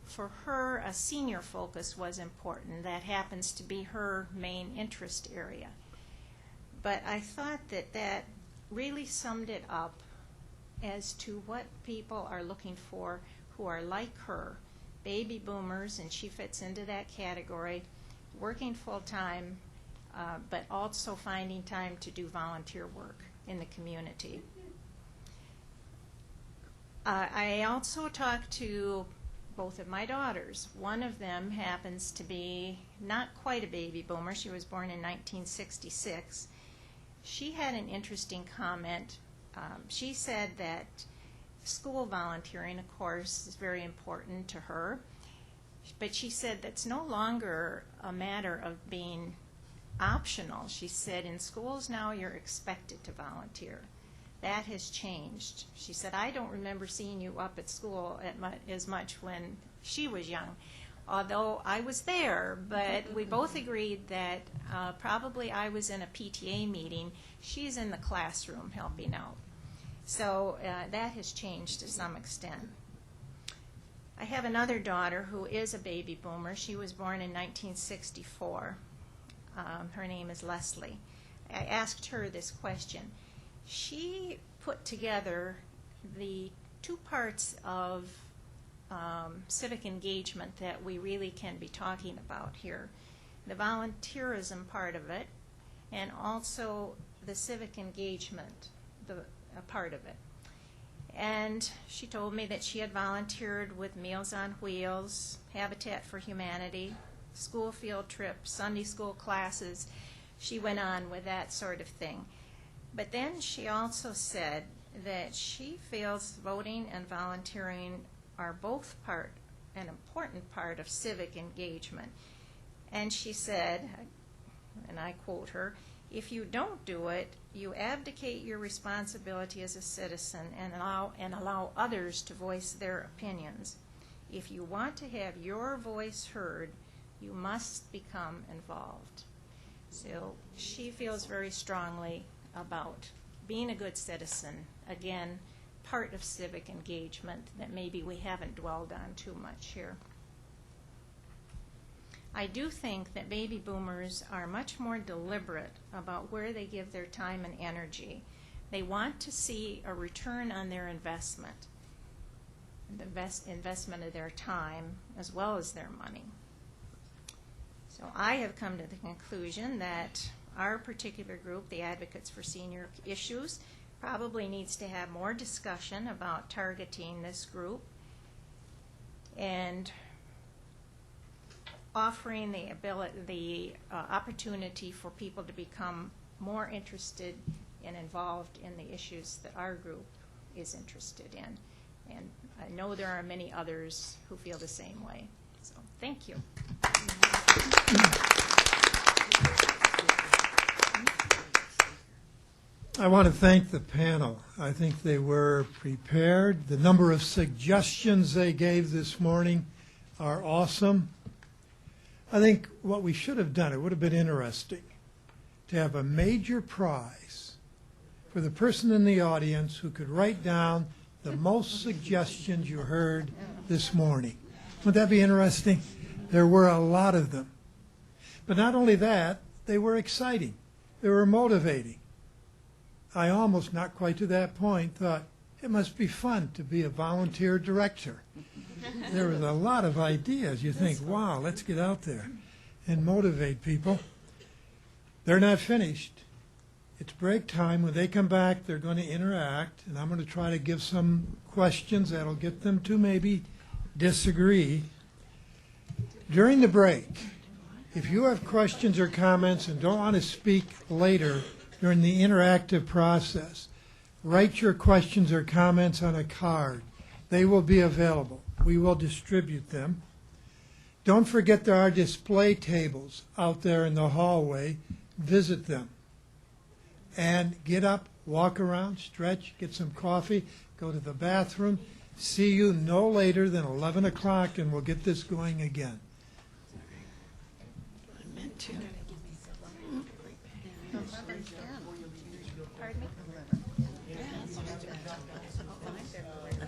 For her, a senior focus was important. That happens to be her main interest area. But I thought that that really summed it up as to what people are looking for who are like her, baby boomers, and she fits into that category, working full-time, but also finding time to do volunteer work in the community. I also talked to both of my daughters. One of them happens to be not quite a baby boomer. She was born in 1966. She had an interesting comment. She said that school volunteering, of course, is very important to her, but she said that's no longer a matter of being optional. She said in schools now you're expected to volunteer. That has changed. She said, I don't remember seeing you up at school as much when she was young, although I was there, but we both agreed that probably I was in a PTA meeting. She's in the classroom helping out. So that has changed to some extent. I have another daughter who is a baby boomer. She was born in 1964. Her name is Leslie. I asked her this question. She put together the two parts of civic engagement that we really can be talking about here. The volunteerism part of it, and also the civic engagement, a part of it. And she told me that she had volunteered with Meals on Wheels, Habitat for Humanity, school field trips, Sunday school classes. She went on with that sort of thing. But then she also said that she feels voting and volunteering are both an important part of civic engagement. And she said, and I quote her, "If you don't do it, you abdicate your responsibility as a citizen and allow others to voice their opinions. If you want to have your voice heard, you must become involved." So she feels very strongly about being a good citizen, again, part of civic engagement that maybe we haven't dwelled on too much here. I do think that baby boomers are much more deliberate about where they give their time and energy. They want to see a return on their investment, the investment of their time as well as their money. So I have come to the conclusion that our particular group, the Advocates for Senior Issues, probably needs to have more discussion about targeting this group and offering the opportunity for people to become more interested and involved in the issues that our group is interested in. And I know there are many others who feel the same way. So thank you. I want to thank the panel. I think they were prepared. The number of suggestions they gave this morning are awesome. I think what we should have done, it would have been interesting to have a major prize for the person in the audience who could write down the most suggestions you heard this morning. Would that be interesting? There were a lot of them. But not only that, they were exciting. They were motivating. I almost, not quite to that point, thought it must be fun to be a volunteer director. There was a lot of ideas. You think, wow, let's get out there and motivate people. They're not finished. It's break time. When they come back, they're going to interact, and I'm going to try to give some questions that'll get them to maybe disagree. During the break, if you have questions or comments and don't want to speak later during the interactive process, write your questions or comments on a card. They will be available. We will distribute them. Don't forget there are display tables out there in the hallway. Visit them. And get up, walk around, stretch, get some coffee, go to the bathroom. See you no later than 11 o'clock, and we'll get this going again. I meant to.